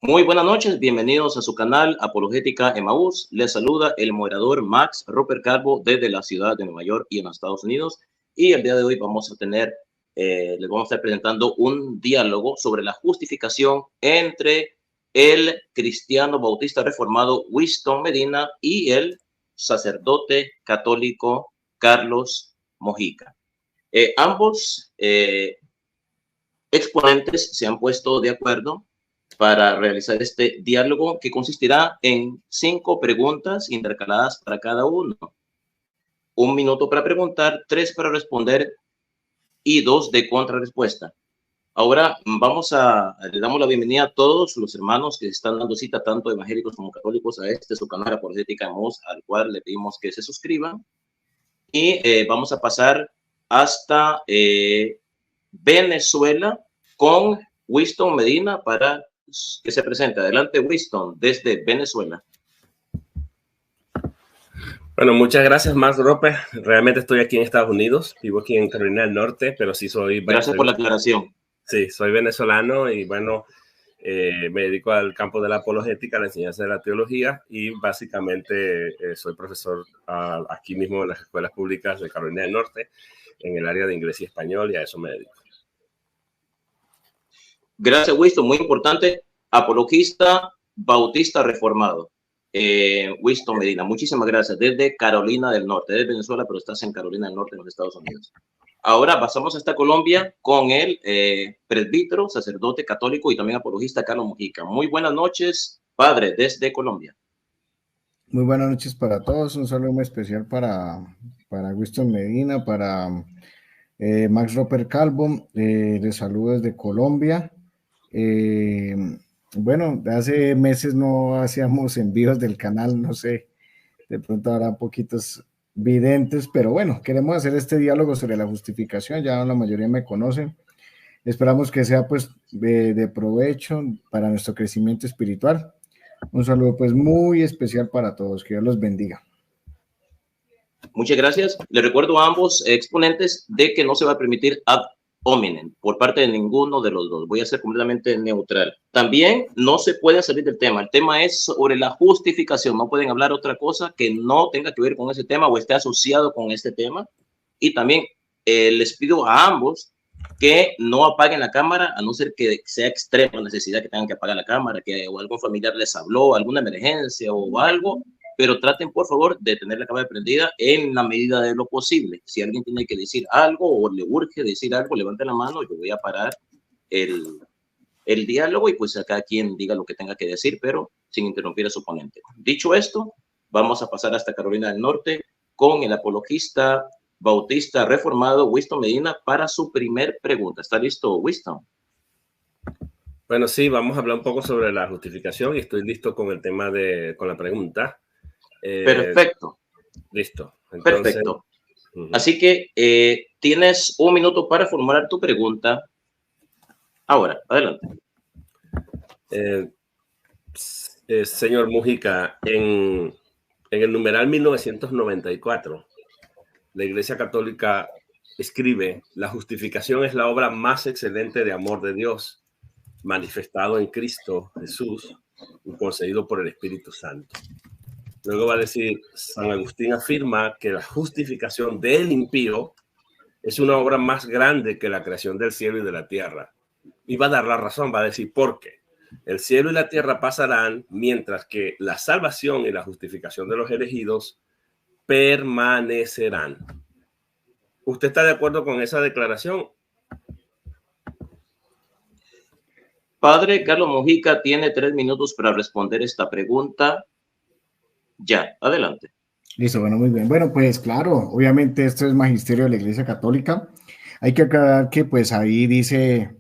Muy buenas noches, bienvenidos a su canal Apologética Emaús. Les saluda el moderador Max Roper Calvo desde la ciudad de Nueva York y en los Estados Unidos. Y el día de hoy vamos a tener, les vamos a estar presentando un diálogo sobre la justificación entre el cristiano bautista reformado Winston Medina y el sacerdote católico Carlos Mojica. Ambos exponentes se han puesto de acuerdo para realizar este diálogo que consistirá en 5 preguntas intercaladas para cada uno. 1 minuto para preguntar, 3 para responder y 2 de contrarrespuesta. Ahora le damos la bienvenida a todos los hermanos que están dando cita, tanto evangélicos como católicos, a su canal Apologética Emaús, al cual le pedimos que se suscriban. Y vamos a pasar hasta Venezuela con Winston Medina para que se presente. Adelante, Winston, desde Venezuela. Bueno, muchas gracias, Max Roper. Realmente estoy aquí en Estados Unidos, vivo aquí en Carolina del Norte, pero sí soy... Gracias por la aclaración. Sí, soy venezolano y bueno, me dedico al campo de la apologética, a la enseñanza de la teología y básicamente soy profesor aquí mismo en las escuelas públicas de Carolina del Norte, en el área de inglés y español, y a eso me dedico. Gracias, Winston. Muy importante, apologista bautista reformado. Winston Medina, muchísimas gracias. Desde Carolina del Norte, desde Venezuela, pero estás en Carolina del Norte, en los Estados Unidos. Ahora pasamos hasta Colombia con el presbítero, sacerdote católico y también apologista Carlos Mojica. Muy buenas noches, padre, desde Colombia. Muy buenas noches para todos. Un saludo muy especial para Winston Medina, para Max Roper Calvo. Les saludo desde Colombia. Bueno, hace meses no hacíamos envíos del canal, no sé, de pronto habrá poquitos videntes, pero bueno, queremos hacer este diálogo sobre la justificación, ya la mayoría me conocen. Esperamos que sea pues de provecho para nuestro crecimiento espiritual. Un saludo pues muy especial para todos, que Dios los bendiga. Muchas gracias. Le recuerdo a ambos exponentes de que no se va a permitir ad hominem por parte de ninguno de los dos. Voy a ser completamente neutral. También no se puede salir del tema. El tema es sobre la justificación. No pueden hablar otra cosa que no tenga que ver con ese tema o esté asociado con este tema. Y también les pido a ambos que no apaguen la cámara, a no ser que sea extrema necesidad que tengan que apagar la cámara, que o algún familiar les habló, alguna emergencia o algo, pero traten por favor de tener la cámara prendida en la medida de lo posible. Si alguien tiene que decir algo o le urge decir algo, levante la mano, yo voy a parar el diálogo y pues acá quien diga lo que tenga que decir, pero sin interrumpir a su ponente. Dicho esto, vamos a pasar hasta Carolina del Norte con el apologista bautista reformado Winston Medina para su primer pregunta. ¿Está listo, Winston? Bueno, sí, vamos a hablar un poco sobre la justificación y estoy listo con el tema con la pregunta. Perfecto. Listo. Entonces, perfecto. Así que tienes 1 minuto para formular tu pregunta. Ahora, adelante. Señor Mojica, en el numeral 1994, la Iglesia Católica escribe: la justificación es la obra más excelente de amor de Dios, manifestado en Cristo Jesús y concedido por el Espíritu Santo. Luego va a decir, San Agustín afirma que la justificación del impío es una obra más grande que la creación del cielo y de la tierra. Y va a dar la razón, va a decir por qué. El cielo y la tierra pasarán, mientras que la salvación y la justificación de los elegidos permanecerán. ¿Usted está de acuerdo con esa declaración? Padre Carlos Mojica tiene 3 minutos para responder esta pregunta. Ya, adelante. Listo, bueno, muy bien. Bueno, pues claro, obviamente esto es magisterio de la Iglesia Católica. Hay que aclarar que pues ahí dice,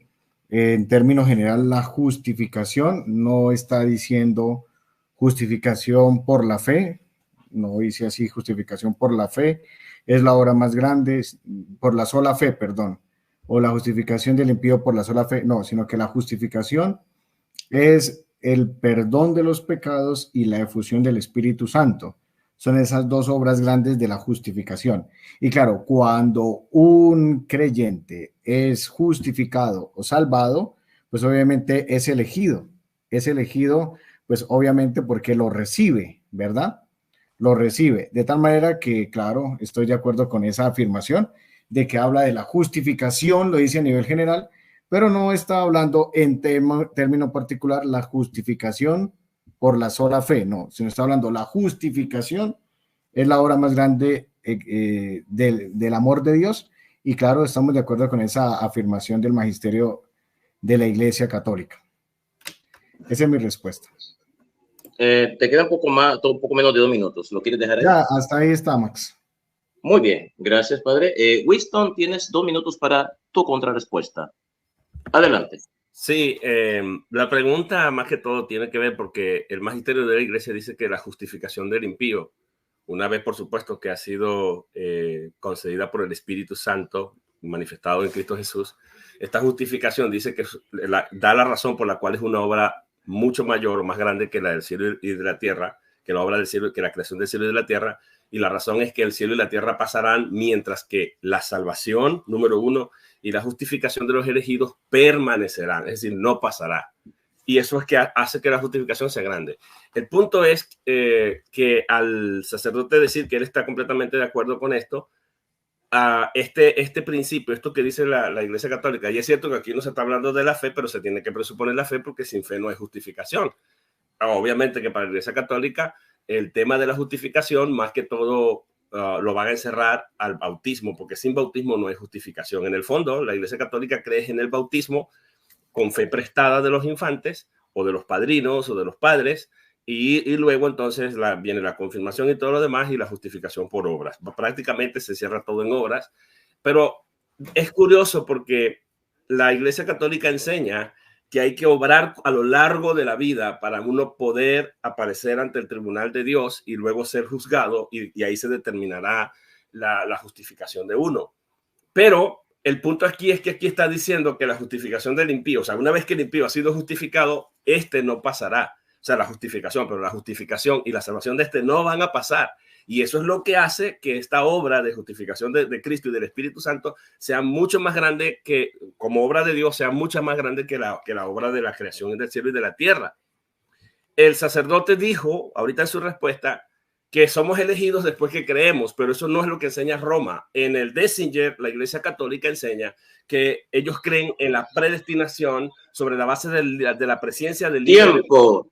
en términos general, la justificación, no está diciendo justificación por la fe, no dice así, justificación por la fe, es la obra más grande, por la sola fe, perdón, o la justificación del impío por la sola fe, no, sino que la justificación es el perdón de los pecados y la efusión del Espíritu Santo. Son esas 2 obras grandes de la justificación. Y claro, cuando un creyente es justificado o salvado, pues obviamente es elegido. es elegido, pues obviamente porque lo recibe, ¿verdad? Lo recibe. De tal manera que, claro, estoy de acuerdo con esa afirmación de que habla de la justificación, lo dice a nivel general, pero no está hablando en término particular la justificación por la sola fe, no, sino está hablando la justificación es la obra más grande del amor de Dios, y claro, estamos de acuerdo con esa afirmación del magisterio de la Iglesia Católica. Esa es mi respuesta. Te queda un poco más, un poco menos de 2 minutos. ¿Lo quieres dejar ahí? Ya, hasta ahí está, Max. Muy bien, gracias, padre. Winston, tienes 2 minutos para tu contrarrespuesta. Adelante. Sí, la pregunta más que todo tiene que ver porque el magisterio de la Iglesia dice que la justificación del impío, una vez por supuesto que ha sido concedida por el Espíritu Santo, manifestado en Cristo Jesús, esta justificación dice que da la razón por la cual es una obra mucho mayor o más grande que la del cielo y de la tierra, que la obra del cielo, que la creación del cielo y de la tierra, y la razón es que el cielo y la tierra pasarán mientras que la salvación, número uno, y la justificación de los elegidos permanecerán, es decir, no pasará. Y eso es que hace que la justificación sea grande. El punto es que al sacerdote decir que él está completamente de acuerdo con esto, este principio, esto que dice la Iglesia Católica, y es cierto que aquí no se está hablando de la fe, pero se tiene que presuponer la fe porque sin fe no hay justificación. Obviamente que para la Iglesia Católica el tema de la justificación más que todo lo van a encerrar al bautismo, porque sin bautismo no hay justificación. En el fondo, la Iglesia Católica cree en el bautismo con fe prestada de los infantes o de los padrinos o de los padres, y luego entonces viene la confirmación y todo lo demás y la justificación por obras. Prácticamente se cierra todo en obras, pero es curioso porque la Iglesia Católica enseña que hay que obrar a lo largo de la vida para uno poder aparecer ante el tribunal de Dios y luego ser juzgado, y ahí se determinará la justificación de uno. Pero el punto aquí es que aquí está diciendo que la justificación del impío, o sea, una vez que el impío ha sido justificado, este no pasará. O sea, la justificación, pero la justificación y la salvación de este no van a pasar. Y eso es lo que hace que esta obra de justificación de Cristo y del Espíritu Santo sea mucho más grande que, como obra de Dios, sea mucho más grande que la obra de la creación del cielo y de la tierra. El sacerdote dijo, ahorita en su respuesta, que somos elegidos después que creemos, pero eso no es lo que enseña Roma. En el Dessinger, la Iglesia Católica enseña que ellos creen en la predestinación sobre la base de la presencia del Tiempo.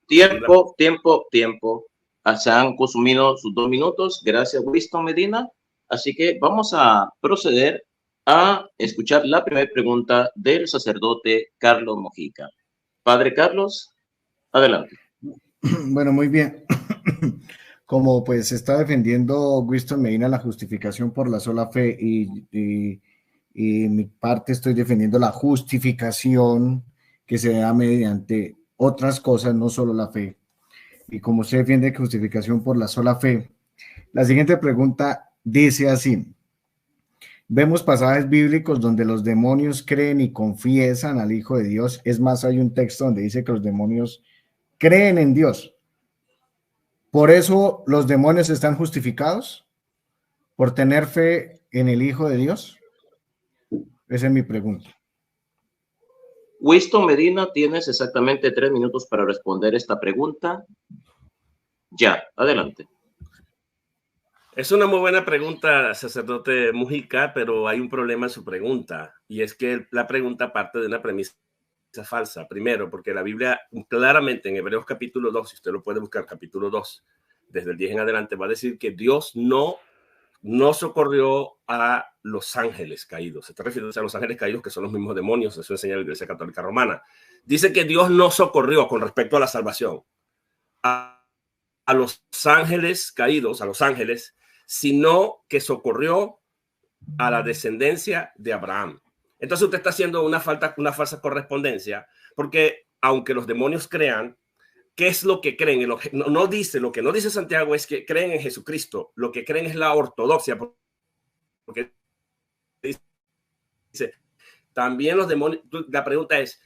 Se han consumido sus 2 minutos. Gracias, Winston Medina. Así que vamos a proceder a escuchar la primera pregunta del sacerdote Carlos Mojica. Padre Carlos, adelante. Bueno, muy bien. Como pues está defendiendo Winston Medina la justificación por la sola fe y mi parte estoy defendiendo la justificación que se da mediante otras cosas, no solo la fe. Y como usted defiende justificación por la sola fe, la siguiente pregunta dice así: vemos pasajes bíblicos donde los demonios creen y confiesan al Hijo de Dios. Es más, hay un texto donde dice que los demonios creen en Dios. ¿Por eso los demonios están justificados? ¿Por tener fe en el Hijo de Dios? Esa es mi pregunta. Winston Medina, tienes exactamente 3 minutos para responder esta pregunta. Ya, adelante. Es una muy buena pregunta, sacerdote Mujica, pero hay un problema en su pregunta, y es que la pregunta parte de una premisa falsa. Primero, porque la Biblia claramente en Hebreos capítulo 2, si usted lo puede buscar, capítulo 2, desde el 10 en adelante, va a decir que Dios no socorrió a los ángeles caídos. Se está refiriendo a los ángeles caídos, que son los mismos demonios. Eso enseña la Iglesia Católica Romana. Dice que Dios no socorrió con respecto a la salvación a los ángeles caídos, a los ángeles, sino que socorrió a la descendencia de Abraham. Entonces usted está haciendo una falsa correspondencia, porque aunque los demonios crean, ¿qué es lo que creen? Lo que no dice Santiago es que creen en Jesucristo. Lo que creen es la ortodoxia, porque dice, también los demonios. La pregunta es,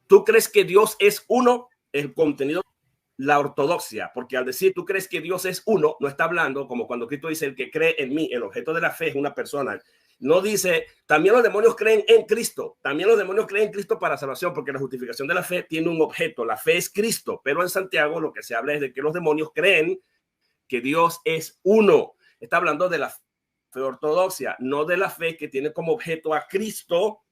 ¿tú crees que Dios es uno? El contenido la ortodoxia, porque al decir tú crees que Dios es uno, no está hablando como cuando Cristo dice el que cree en mí, el objeto de la fe es una persona. No dice, también los demonios creen en Cristo, también los demonios creen en Cristo para salvación, porque la justificación de la fe tiene un objeto, la fe es Cristo, pero en Santiago lo que se habla es de que los demonios creen que Dios es uno. Está hablando de la fe ortodoxia, no de la fe que tiene como objeto a Cristo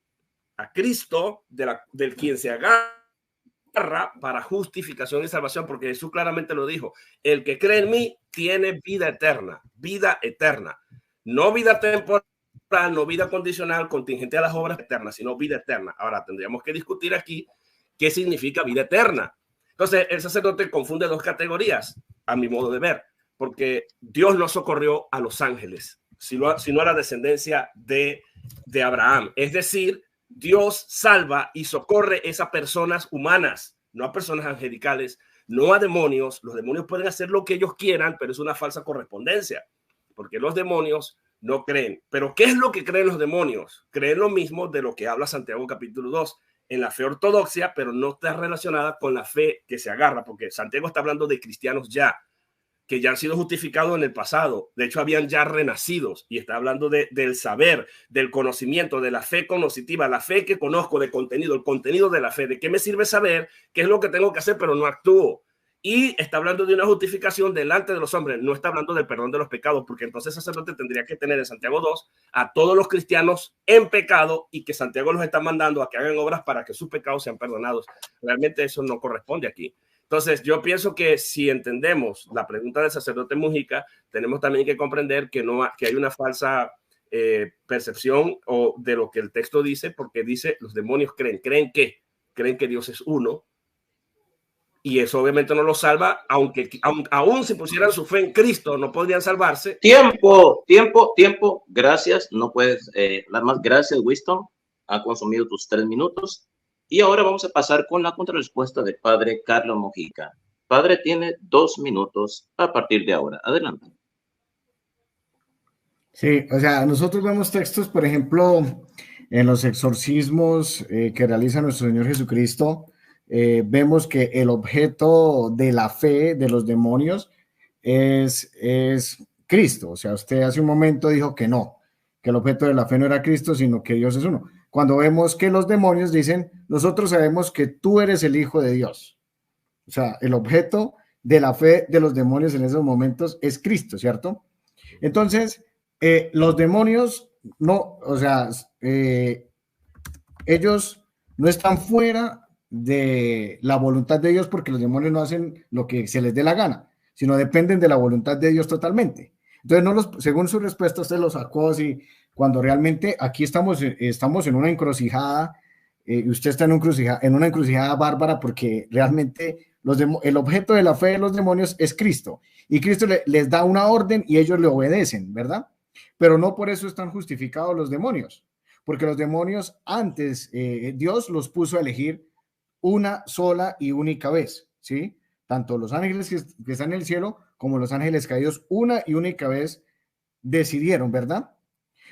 del quien se agarra para justificación y salvación, porque Jesús claramente lo dijo, el que cree en mí tiene vida eterna, no vida temporal, no vida condicional, contingente a las obras eternas, sino vida eterna. Ahora tendríamos que discutir aquí qué significa vida eterna. Entonces el sacerdote confunde dos categorías, a mi modo de ver, porque Dios no socorrió a los ángeles, sino a la descendencia de Abraham. Es decir, Dios salva y socorre a esas personas humanas, no a personas angelicales, no a demonios. Los demonios pueden hacer lo que ellos quieran, pero es una falsa correspondencia, porque los demonios no creen. Pero ¿qué es lo que creen los demonios? Creen lo mismo de lo que habla Santiago capítulo 2, en la fe ortodoxia, pero no está relacionada con la fe que se agarra, porque Santiago está hablando de cristianos ya, que ya han sido justificados en el pasado. De hecho, habían ya renacidos, y está hablando del saber, del conocimiento, de la fe cognitiva, la fe que conozco, de contenido, el contenido de la fe. ¿De qué me sirve saber qué es lo que tengo que hacer, pero no actúo? Y está hablando de una justificación delante de los hombres, no está hablando del perdón de los pecados, porque entonces el sacerdote tendría que tener en Santiago 2 a todos los cristianos en pecado, y que Santiago los está mandando a que hagan obras para que sus pecados sean perdonados. Realmente eso no corresponde aquí. Entonces, yo pienso que si entendemos la pregunta del sacerdote Mujica, tenemos también que comprender que hay una falsa percepción de lo que el texto dice, porque dice, los demonios creen que Dios es uno, y eso obviamente no los salva, aún si pusieran su fe en Cristo, no podrían salvarse. Tiempo. Gracias. No puedes dar más. Gracias, Winston. Ha consumido tus 3 minutos. Y ahora vamos a pasar con la contrarrespuesta del padre Carlos Mujica. Padre, tiene 2 minutos a partir de ahora. Adelante. Sí, o sea, nosotros vemos textos, por ejemplo, en los exorcismos que realiza nuestro Señor Jesucristo, vemos que el objeto de la fe de los demonios es Cristo. O sea, usted hace un momento dijo que no, que el objeto de la fe no era Cristo, sino que Dios es uno. Cuando vemos que los demonios dicen, nosotros sabemos que tú eres el Hijo de Dios. O sea, el objeto de la fe de los demonios en esos momentos es Cristo, ¿cierto? Entonces, los demonios no, o sea, ellos no están fuera de la voluntad de Dios, porque los demonios no hacen lo que se les dé la gana, sino dependen de la voluntad de Dios totalmente. Entonces, según su respuesta, usted lo sacó así, cuando realmente aquí estamos en una encrucijada, y usted está en una encrucijada bárbara, porque realmente el objeto de la fe de los demonios es Cristo, y Cristo les da una orden y ellos le obedecen, ¿verdad? Pero no por eso están justificados los demonios, porque los demonios antes, Dios los puso a elegir una sola y única vez, ¿sí? Tanto los ángeles que están en el cielo como los ángeles caídos, una y única vez decidieron, ¿verdad?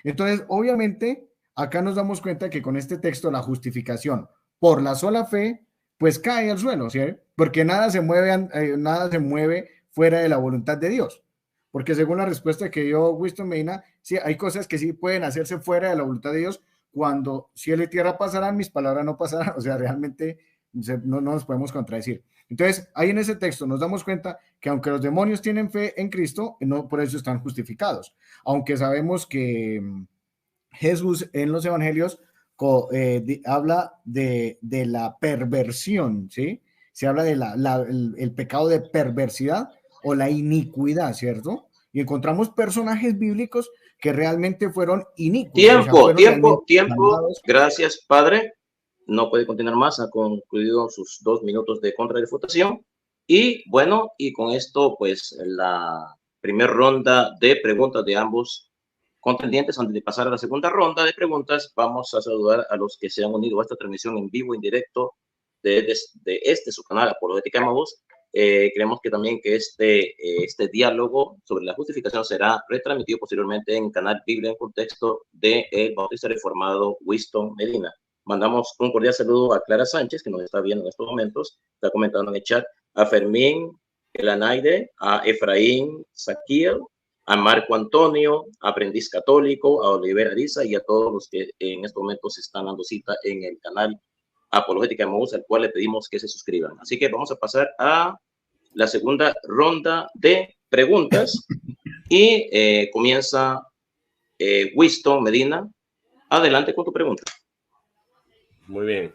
Entonces, obviamente, acá nos damos cuenta que con este texto la justificación por la sola fe, pues cae al suelo, ¿sí? Porque nada se mueve fuera de la voluntad de Dios. Porque según la respuesta que dio Winston Medina, sí, hay cosas que sí pueden hacerse fuera de la voluntad de Dios. Cuando cielo y tierra pasarán, mis palabras no pasarán. O sea, realmente no nos podemos contradecir. Entonces, ahí en ese texto nos damos cuenta que aunque los demonios tienen fe en Cristo, no por eso están justificados. Aunque sabemos que Jesús en los evangelios habla de la perversión, ¿sí? Se habla de el pecado de perversidad o la iniquidad, ¿cierto? Y encontramos personajes bíblicos que realmente fueron inicuos. Tiempo. Gracias, padre. No puede continuar más, ha concluido sus 2 minutos de contrarrefutación. Y bueno, y con esto, pues, la primera ronda de preguntas de ambos contendientes. Antes de pasar a la segunda ronda de preguntas, vamos a saludar a los que se han unido a esta transmisión en vivo, en directo, de su canal Apologética Emaús. Creemos que también que este diálogo sobre la justificación será retransmitido posteriormente en canal Biblia en Contexto de el bautista reformado Winston Medina. Mandamos un cordial saludo a Clara Sánchez, que nos está viendo en estos momentos, está comentando en el chat. a Fermín Elanaide, a Efraín Saquiel, a Marco Antonio, aprendiz católico, a Oliver Ariza y a todos los que en este momento se están dando cita en el canal Apologética Emaús, al cual le pedimos que se suscriban. Así que vamos a pasar a la segunda ronda de preguntas y comienza Winston Medina. Adelante con tu pregunta. Muy bien.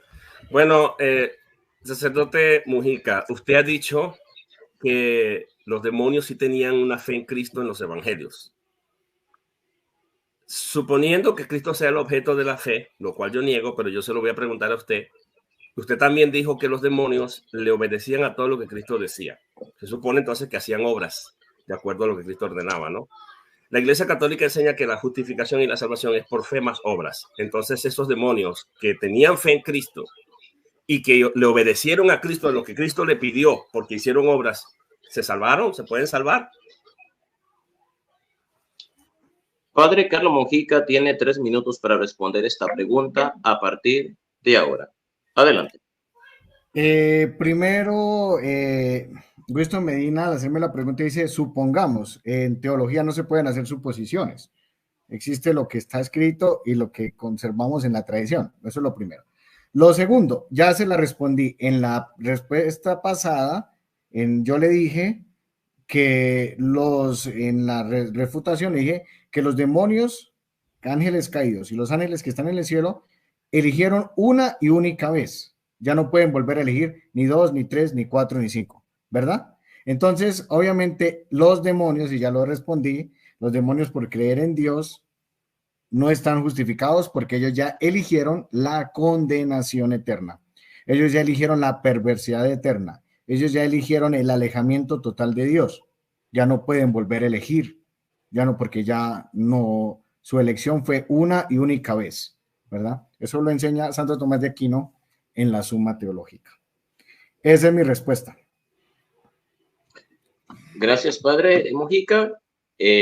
Bueno, sacerdote Mujica, usted ha dicho que los demonios sí tenían una fe en Cristo en los evangelios. Suponiendo que Cristo sea el objeto de la fe, lo cual yo niego, pero yo se lo voy a preguntar a usted. Usted también dijo que los demonios le obedecían a todo lo que Cristo decía. Se supone entonces que hacían obras de acuerdo a lo que Cristo ordenaba, ¿no? La Iglesia Católica enseña que la justificación y la salvación es por fe más obras. Entonces esos demonios que tenían fe en Cristo y que le obedecieron a Cristo a lo que Cristo le pidió porque hicieron obras, ¿se salvaron? ¿Se pueden salvar? Padre Carlos Mojica tiene 3 minutos para responder esta pregunta a partir de ahora. Adelante. Primero, Winston Medina, al hacerme la pregunta, dice, supongamos, en teología no se pueden hacer suposiciones. Existe lo que está escrito y lo que conservamos en la tradición. Eso es lo primero. Lo segundo, ya se la respondí en la respuesta pasada. Yo le dije que en la refutación le dije que los demonios, ángeles caídos y los ángeles que están en el cielo, eligieron una y única vez. Ya no pueden volver a elegir ni 2, ni 3, ni 4, ni 5, ¿verdad? Entonces, obviamente, los demonios, y ya lo respondí, los demonios por creer en Dios no están justificados porque ellos ya eligieron la condenación eterna. Ellos ya eligieron la perversidad eterna. Ellos ya eligieron el alejamiento total de Dios. Ya no pueden volver a elegir. Ya no, porque ya no, su elección fue una y única vez, ¿verdad? Eso lo enseña Santo Tomás de Aquino en la Suma Teológica. Esa es mi respuesta. Gracias, Padre Mojica.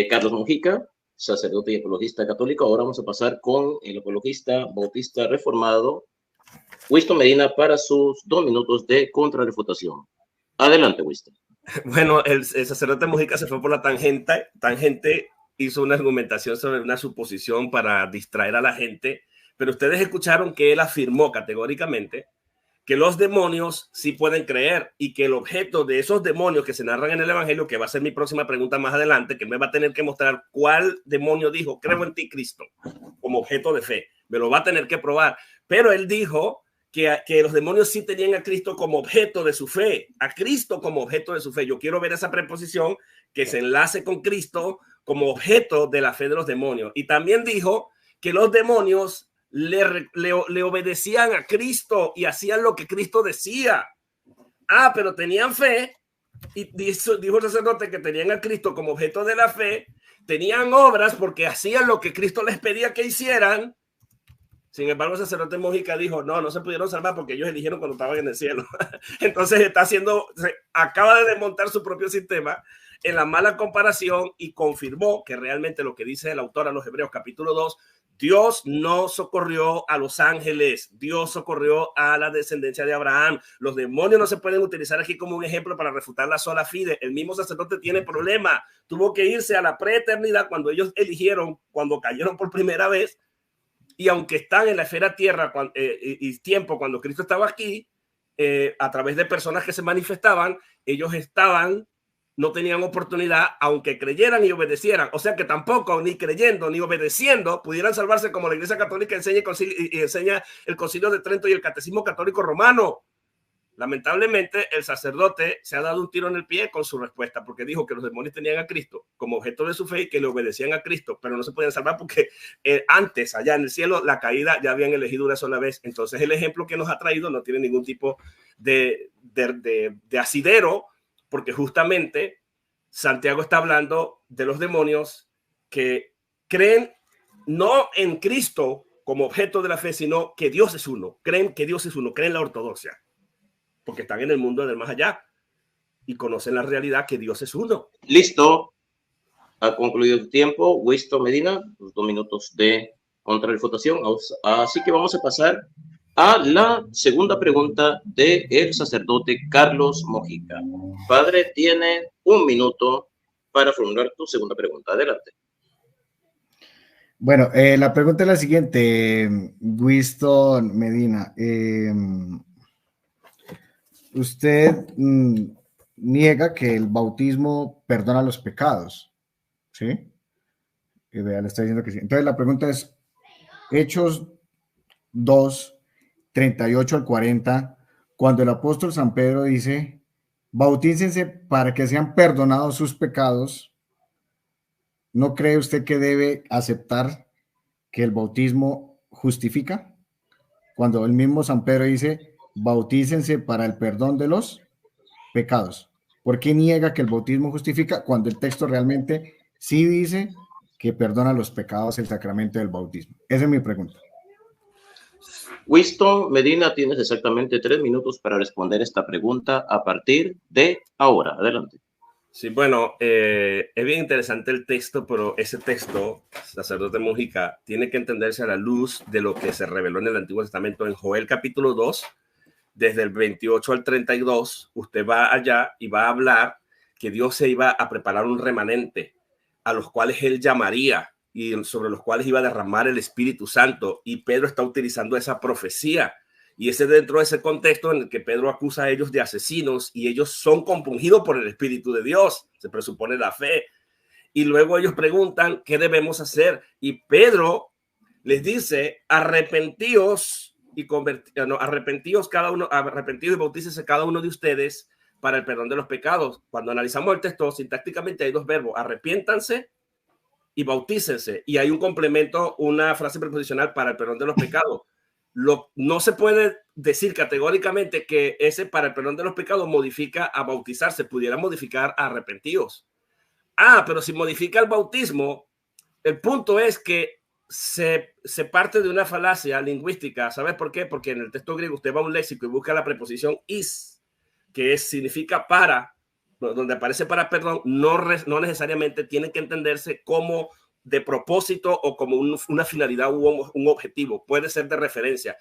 Carlos Mojica, sacerdote y apologista católico. Ahora vamos a pasar con el apologista bautista reformado, Winston Medina, para sus 2 minutos de contrarrefutación. Adelante, Winston. Bueno, el sacerdote Mojica se fue por la tangente, hizo una argumentación sobre una suposición para distraer a la gente, pero ustedes escucharon que él afirmó categóricamente que los demonios sí pueden creer y que el objeto de esos demonios que se narran en el Evangelio, que va a ser mi próxima pregunta más adelante, que me va a tener que mostrar cuál demonio dijo, creo en ti, Cristo, como objeto de fe. Me lo va a tener que probar. Pero él dijo que los demonios sí tenían a Cristo como objeto de su fe, a Cristo como objeto de su fe. Yo quiero ver esa preposición que se enlace con Cristo como objeto de la fe de los demonios. Y también dijo que los demonios le obedecían a Cristo y hacían lo que Cristo decía. Pero tenían fe, y dijo el sacerdote que tenían a Cristo como objeto de la fe, tenían obras porque hacían lo que Cristo les pedía que hicieran. Sin embargo, el sacerdote Mojica dijo, no se pudieron salvar porque ellos eligieron cuando estaban en el cielo. Entonces acaba de desmontar su propio sistema en la mala comparación y confirmó que realmente lo que dice el autor a los Hebreos capítulo 2, Dios no socorrió a los ángeles, Dios socorrió a la descendencia de Abraham. Los demonios no se pueden utilizar aquí como un ejemplo para refutar la sola fide. El mismo sacerdote tiene problema. Tuvo que irse a la preeternidad cuando ellos eligieron, cuando cayeron por primera vez. Y aunque están en la esfera tierra y tiempo cuando Cristo estaba aquí, a través de personas que se manifestaban, ellos no tenían oportunidad, aunque creyeran y obedecieran. O sea que tampoco, ni creyendo ni obedeciendo, pudieran salvarse como la Iglesia Católica enseña el Concilio de Trento y el Catecismo Católico Romano. Lamentablemente, el sacerdote se ha dado un tiro en el pie con su respuesta, porque dijo que los demonios tenían a Cristo como objeto de su fe y que le obedecían a Cristo, pero no se podían salvar porque antes, allá en el cielo, la caída ya habían elegido una sola vez. Entonces, el ejemplo que nos ha traído no tiene ningún tipo de asidero, porque justamente Santiago está hablando de los demonios que creen no en Cristo como objeto de la fe, sino que Dios es uno. Creen que Dios es uno, creen la ortodoxia, porque están en el mundo del más allá y conocen la realidad que Dios es uno. Listo. Ha concluido el tiempo. Winston Medina, los 2 minutos de contrarrefutación. Así que vamos a pasar a la segunda pregunta de el sacerdote Carlos Mojica. Padre, tiene 1 minuto para formular tu segunda pregunta. Adelante. Bueno, la pregunta es la siguiente, Winston Medina. Usted niega que el bautismo perdona los pecados, ¿sí? Y vea, le está diciendo que sí. Entonces la pregunta es, Hechos 2, 38 al 40, cuando el apóstol San Pedro dice, bautícense para que sean perdonados sus pecados, ¿no cree usted que debe aceptar que el bautismo justifica? Cuando el mismo San Pedro dice, bautícense para el perdón de los pecados. ¿Por qué niega que el bautismo justifica cuando el texto realmente sí dice que perdona los pecados el sacramento del bautismo? Esa es mi pregunta. Winston Medina, tienes exactamente 3 minutos para responder esta pregunta a partir de ahora. Adelante. Sí, bueno, es bien interesante el texto, pero ese texto, sacerdote Mojica, tiene que entenderse a la luz de lo que se reveló en el Antiguo Testamento en Joel capítulo 2, desde el 28 al 32. Usted va allá y va a hablar que Dios se iba a preparar un remanente a los cuales él llamaría y sobre los cuales iba a derramar el Espíritu Santo. Y Pedro está utilizando esa profecía. Y ese dentro de ese contexto en el que Pedro acusa a ellos de asesinos y ellos son compungidos por el Espíritu de Dios. Se presupone la fe. Y luego ellos preguntan, ¿qué debemos hacer? Y Pedro les dice, arrepentíos y arrepentíos cada uno, arrepentidos y bautícese cada uno de ustedes para el perdón de los pecados. Cuando analizamos el texto, sintácticamente hay 2 verbos, arrepiéntanse y bautícense. Y hay un complemento, una frase preposicional para el perdón de los pecados. No se puede decir categóricamente que ese para el perdón de los pecados modifica a bautizarse, pudiera modificar a arrepentidos. Pero si modifica el bautismo, el punto es que se parte de una falacia lingüística. ¿Sabes por qué? Porque en el texto griego usted va a un léxico y busca la preposición is, que significa para, donde aparece para perdón, no necesariamente tiene que entenderse como de propósito o como una finalidad u un objetivo. Puede ser de referencia.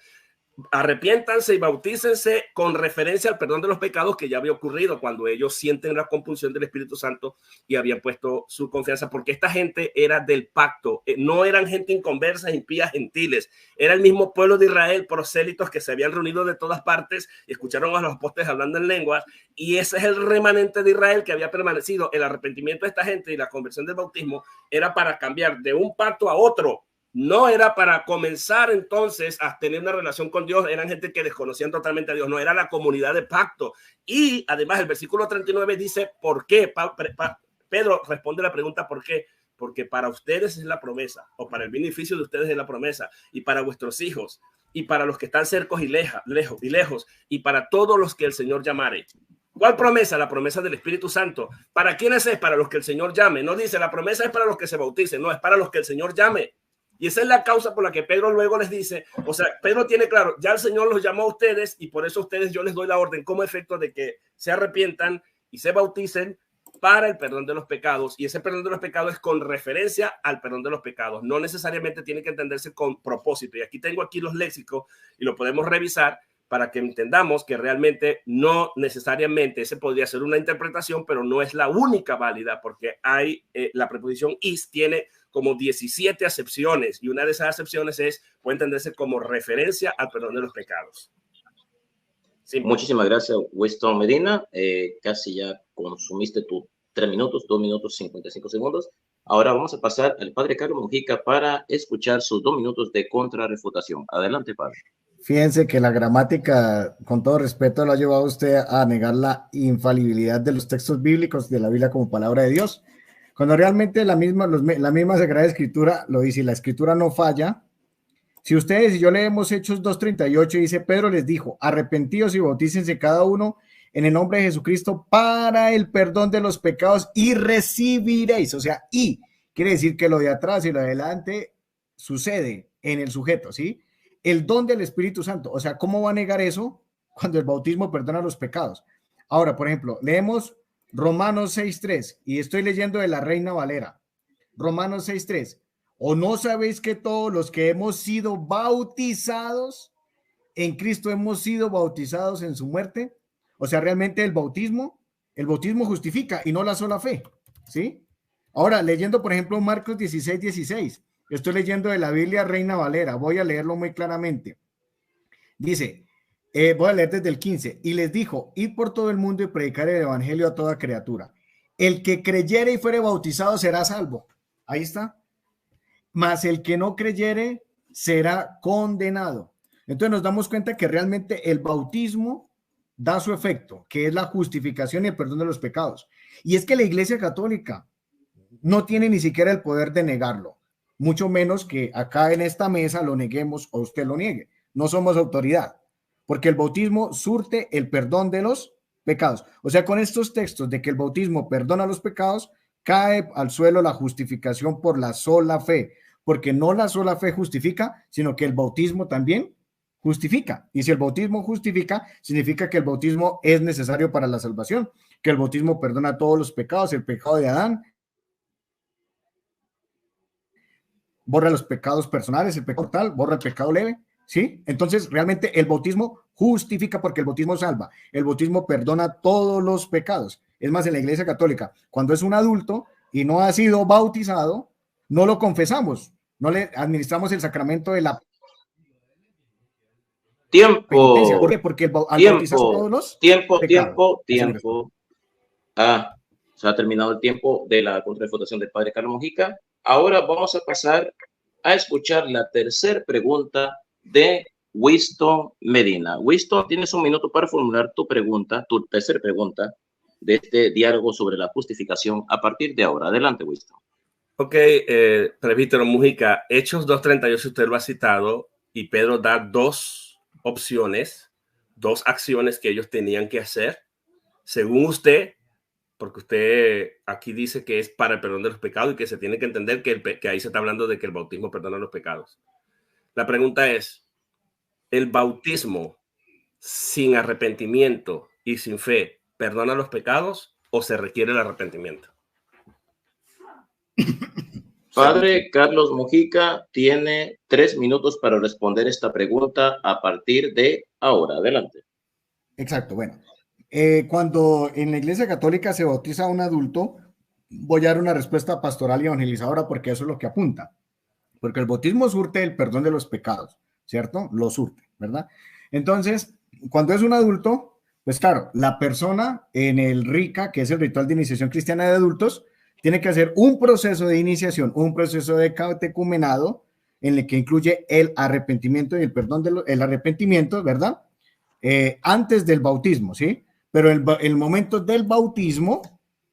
Arrepiéntanse y bautícense con referencia al perdón de los pecados que ya había ocurrido cuando ellos sienten la compulsión del Espíritu Santo y habían puesto su confianza, porque esta gente era del pacto, no eran gente inconversa, impías, gentiles, era el mismo pueblo de Israel, prosélitos que se habían reunido de todas partes y escucharon a los apóstoles hablando en lenguas, y ese es el remanente de Israel que había permanecido. El arrepentimiento de esta gente y la conversión del bautismo era para cambiar de un pacto a otro. No era para comenzar entonces a tener una relación con Dios. Eran gente que desconocían totalmente a Dios. No era la comunidad de pacto. Y además el versículo 39 dice ¿por qué? Pedro responde la pregunta ¿por qué? Porque para ustedes es la promesa, o para el beneficio de ustedes es la promesa, y para vuestros hijos, y para los que están cerca y lejos, y para todos los que el Señor llamare. ¿Cuál promesa? La promesa del Espíritu Santo. ¿Para quiénes es? Para los que el Señor llame. No dice la promesa es para los que se bauticen, no, es para los que el Señor llame. Y esa es la causa por la que Pedro luego les dice, o sea, Pedro tiene claro, ya el Señor los llamó a ustedes y por eso a ustedes yo les doy la orden como efecto de que se arrepientan y se bauticen para el perdón de los pecados. Y ese perdón de los pecados es con referencia al perdón de los pecados. No necesariamente tiene que entenderse con propósito. Y aquí tengo aquí los léxicos y lo podemos revisar para que entendamos que realmente no necesariamente ese podría ser una interpretación, pero no es la única válida, porque hay la preposición is tiene como 17 acepciones y una de esas acepciones puede entenderse como referencia al perdón de los pecados. Simple. Muchísimas gracias, Winston Medina. Casi ya consumiste tus 3 minutos, 2 minutos 55 segundos. Ahora vamos a pasar al padre Carlos Mojica para escuchar sus 2 minutos de contrarrefutación. Adelante, padre. Fíjense que la gramática, con todo respeto, lo ha llevado a usted a negar la infalibilidad de los textos bíblicos de la Biblia como palabra de Dios, cuando realmente la misma Sagrada Escritura lo dice, la Escritura no falla. Si ustedes y yo leemos Hechos 2:38, dice, Pedro les dijo, arrepentíos y bautícense cada uno en el nombre de Jesucristo para el perdón de los pecados y recibiréis, o sea, y quiere decir que lo de atrás y lo de adelante sucede en el sujeto, ¿sí? El don del Espíritu Santo, o sea, ¿cómo va a negar eso cuando el bautismo perdona los pecados? Ahora, por ejemplo, leemos Romanos 6:3 y estoy leyendo de la Reina Valera. Romanos 6:3. ¿O no sabéis que todos los que hemos sido bautizados en Cristo hemos sido bautizados en su muerte. O sea, realmente el bautismo justifica y no la sola fe, ¿sí? Ahora, leyendo, por ejemplo, Marcos 16:16, estoy leyendo de la Biblia Reina Valera, voy a leerlo muy claramente. Dice, voy a leer desde el 15, y les dijo, id por todo el mundo y predicar el evangelio a toda criatura. El que creyere y fuere bautizado será salvo. Ahí está. Mas el que no creyere será condenado. Entonces nos damos cuenta que realmente el bautismo da su efecto, que es la justificación y el perdón de los pecados. Y es que la Iglesia Católica no tiene ni siquiera el poder de negarlo, mucho menos que acá en esta mesa lo neguemos o usted lo niegue. No somos autoridad, porque el bautismo surte el perdón de los pecados. O sea, con estos textos de que el bautismo perdona los pecados, cae al suelo la justificación por la sola fe, porque no la sola fe justifica, sino que el bautismo también justifica. Y si el bautismo justifica, significa que el bautismo es necesario para la salvación, que el bautismo perdona todos los pecados, el pecado de Adán, borra los pecados personales, el pecado mortal, borra el pecado leve, ¿sí? Entonces, realmente el bautismo justifica porque el bautismo salva, el bautismo perdona todos los pecados. Es más, en la Iglesia Católica, cuando es un adulto y no ha sido bautizado, no lo confesamos, no le administramos el sacramento de la penitencia. ¿Por qué? Porque al bautizar todos los pecados. Tiempo. Se ha terminado el tiempo de la contrarrefutación del padre Carlos Mojica. Ahora vamos a pasar a escuchar la tercera pregunta de Winston Medina. Winston, tienes un minuto para formular tu pregunta, tu tercera pregunta de este diálogo sobre la justificación a partir de ahora. Adelante, Winston. Ok, presbítero Mojica, Hechos 2:38 usted lo ha citado y Pedro da dos opciones, dos acciones que ellos tenían que hacer. Según usted, porque usted aquí dice que es para el perdón de los pecados y que se tiene que entender que ahí se está hablando de que el bautismo perdona los pecados. La pregunta es, ¿el bautismo sin arrepentimiento y sin fe perdona los pecados o se requiere el arrepentimiento? Padre Carlos Mojica tiene 3 minutos para responder esta pregunta a partir de ahora. Adelante. Exacto, bueno. Cuando en la Iglesia Católica se bautiza a un adulto, voy a dar una respuesta pastoral y evangelizadora porque eso es lo que apunta. Porque el bautismo surte el perdón de los pecados, ¿cierto? Lo surte, ¿verdad? Entonces, cuando es un adulto, pues claro, la persona en el RICA, que es el ritual de iniciación cristiana de adultos, tiene que hacer un proceso de iniciación, un proceso de catecumenado en el que incluye el arrepentimiento y el perdón del arrepentimiento, ¿verdad? Antes del bautismo, ¿sí? Pero el momento del bautismo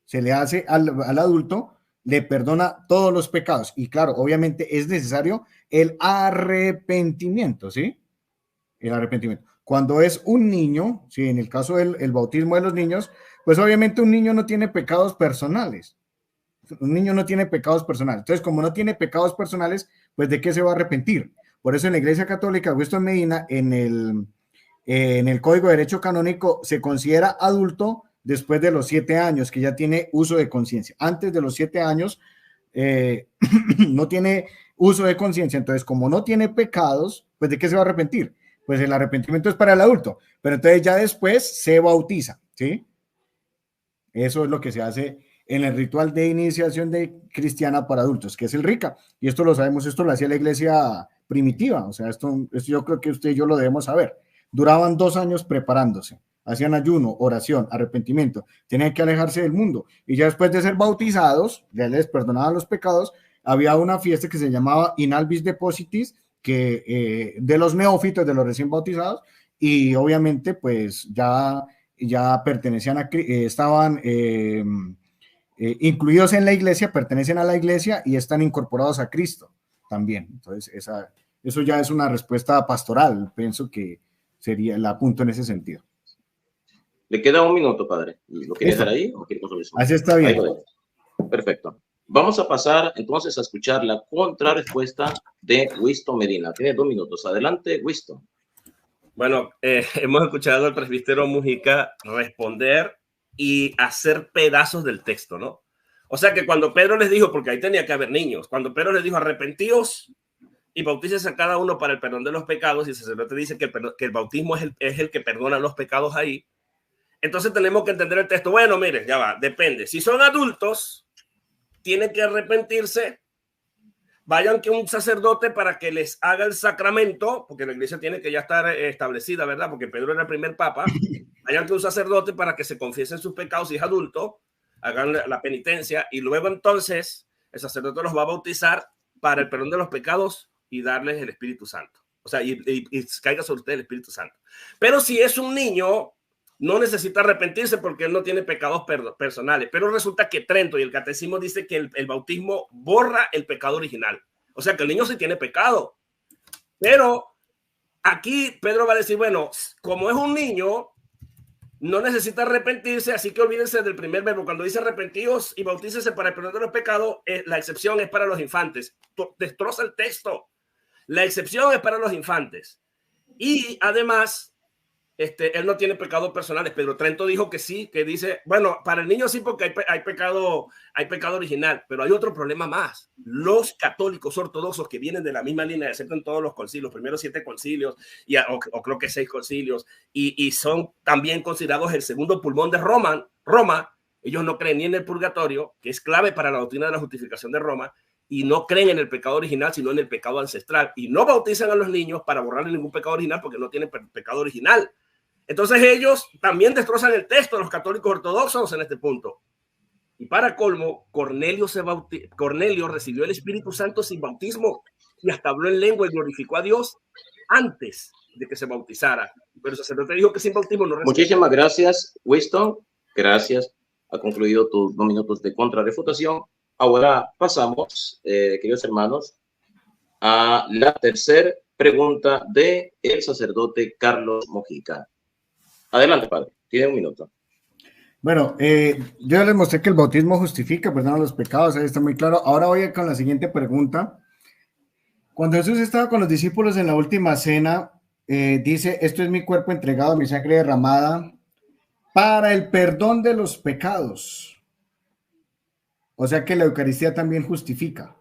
se le hace al adulto, le perdona todos los pecados. Y claro, obviamente es necesario el arrepentimiento, ¿sí? El arrepentimiento. Cuando es un niño, ¿sí? En el caso del bautismo de los niños, pues obviamente un niño no tiene pecados personales. Un niño no tiene pecados personales. Entonces, como no tiene pecados personales, pues ¿de qué se va a arrepentir? Por eso en la Iglesia Católica, Winston Medina, en el Código de Derecho Canónico, se considera adulto después de los 7 años, que ya tiene uso de conciencia. Antes de los 7 años, no tiene uso de conciencia. Entonces, como no tiene pecados, pues ¿de qué se va a arrepentir? Pues el arrepentimiento es para el adulto. Pero entonces ya después se bautiza, ¿sí? Eso es lo que se hace en el ritual de iniciación cristiana para adultos, que es el RICA. Y esto lo sabemos, esto lo hacía la iglesia primitiva. O sea, esto yo creo que usted y yo lo debemos saber. Duraban 2 años preparándose. Hacían ayuno, oración, arrepentimiento. Tenían que alejarse del mundo. Y ya después de ser bautizados, ya les perdonaban los pecados, había una fiesta que se llamaba Inalvis Depositis, que, de los neófitos, de los recién bautizados, y obviamente pues ya pertenecían estaban incluidos en la iglesia, pertenecen a la iglesia y están incorporados a Cristo también. Entonces, eso ya es una respuesta pastoral, pienso que sería el punto en ese sentido. Le queda 1 minuto, padre. ¿Lo quiere dejar ahí o quiere consolidar? Así está bien. Perfecto. Vamos a pasar entonces a escuchar la contrarrespuesta de Winston Medina. Tiene 2 minutos. Adelante, Winston. Bueno, hemos escuchado al presbítero Mojica responder y hacer pedazos del texto, ¿no? O sea que cuando Pedro les dijo, porque ahí tenía que haber niños, cuando Pedro les dijo arrepentíos, y bautícese a cada uno para el perdón de los pecados, y el sacerdote dice que el bautismo es el que perdona los pecados ahí. Entonces tenemos que entender el texto. Bueno, miren, ya va, depende. Si son adultos, tienen que arrepentirse, vayan que un sacerdote para que les haga el sacramento, porque la iglesia tiene que ya estar establecida, ¿verdad? Porque Pedro era el primer papa. Vayan que un sacerdote para que se confiesen sus pecados si es adulto, hagan la penitencia, y luego entonces el sacerdote los va a bautizar para el perdón de los pecados y darles el Espíritu Santo. O sea, y caiga sobre usted el Espíritu Santo. Pero si es un niño, no necesita arrepentirse porque él no tiene pecados personales. Pero resulta que Trento y el Catecismo dice que el bautismo borra el pecado original. O sea, que el niño sí tiene pecado. Pero aquí Pedro va a decir, bueno, como es un niño, no necesita arrepentirse, así que olvídense del primer verbo. Cuando dice arrepentidos y bautícese para el perdón de los pecados, la excepción es para los infantes. Destroza el texto. La excepción es para los infantes. Y además, él no tiene pecados personales. Pedro Trento dijo que sí, que dice, bueno, para el niño sí, porque hay pecado original, pero hay otro problema más. Los católicos ortodoxos que vienen de la misma línea, excepto en todos los concilios, los primeros 7 concilios, o creo que 6 concilios, y son también considerados el segundo pulmón de Roma, ellos no creen ni en el purgatorio, que es clave para la doctrina de la justificación de Roma, y no creen en el pecado original, sino en el pecado ancestral, y no bautizan a los niños para borrarle ningún pecado original porque no tienen pecado original. Entonces ellos también destrozan el texto de los católicos ortodoxos en este punto. Y para colmo, Cornelio recibió el Espíritu Santo sin bautismo y hasta habló en lengua y glorificó a Dios antes de que se bautizara. Pero el sacerdote dijo que sin bautismo no recibió. Muchísimas gracias, Winston. Gracias. Ha concluido tus 2 minutos de contrarrefutación. Ahora pasamos, queridos hermanos, a la tercera pregunta del sacerdote Carlos Mojica. Adelante, padre. Tiene 1 minuto. Bueno, yo les mostré que el bautismo justifica, perdona los pecados, ahí está muy claro. Ahora voy con la siguiente pregunta. Cuando Jesús estaba con los discípulos en la última cena, dice, esto es mi cuerpo entregado, mi sangre derramada para el perdón de los pecados. O sea que la Eucaristía también justifica.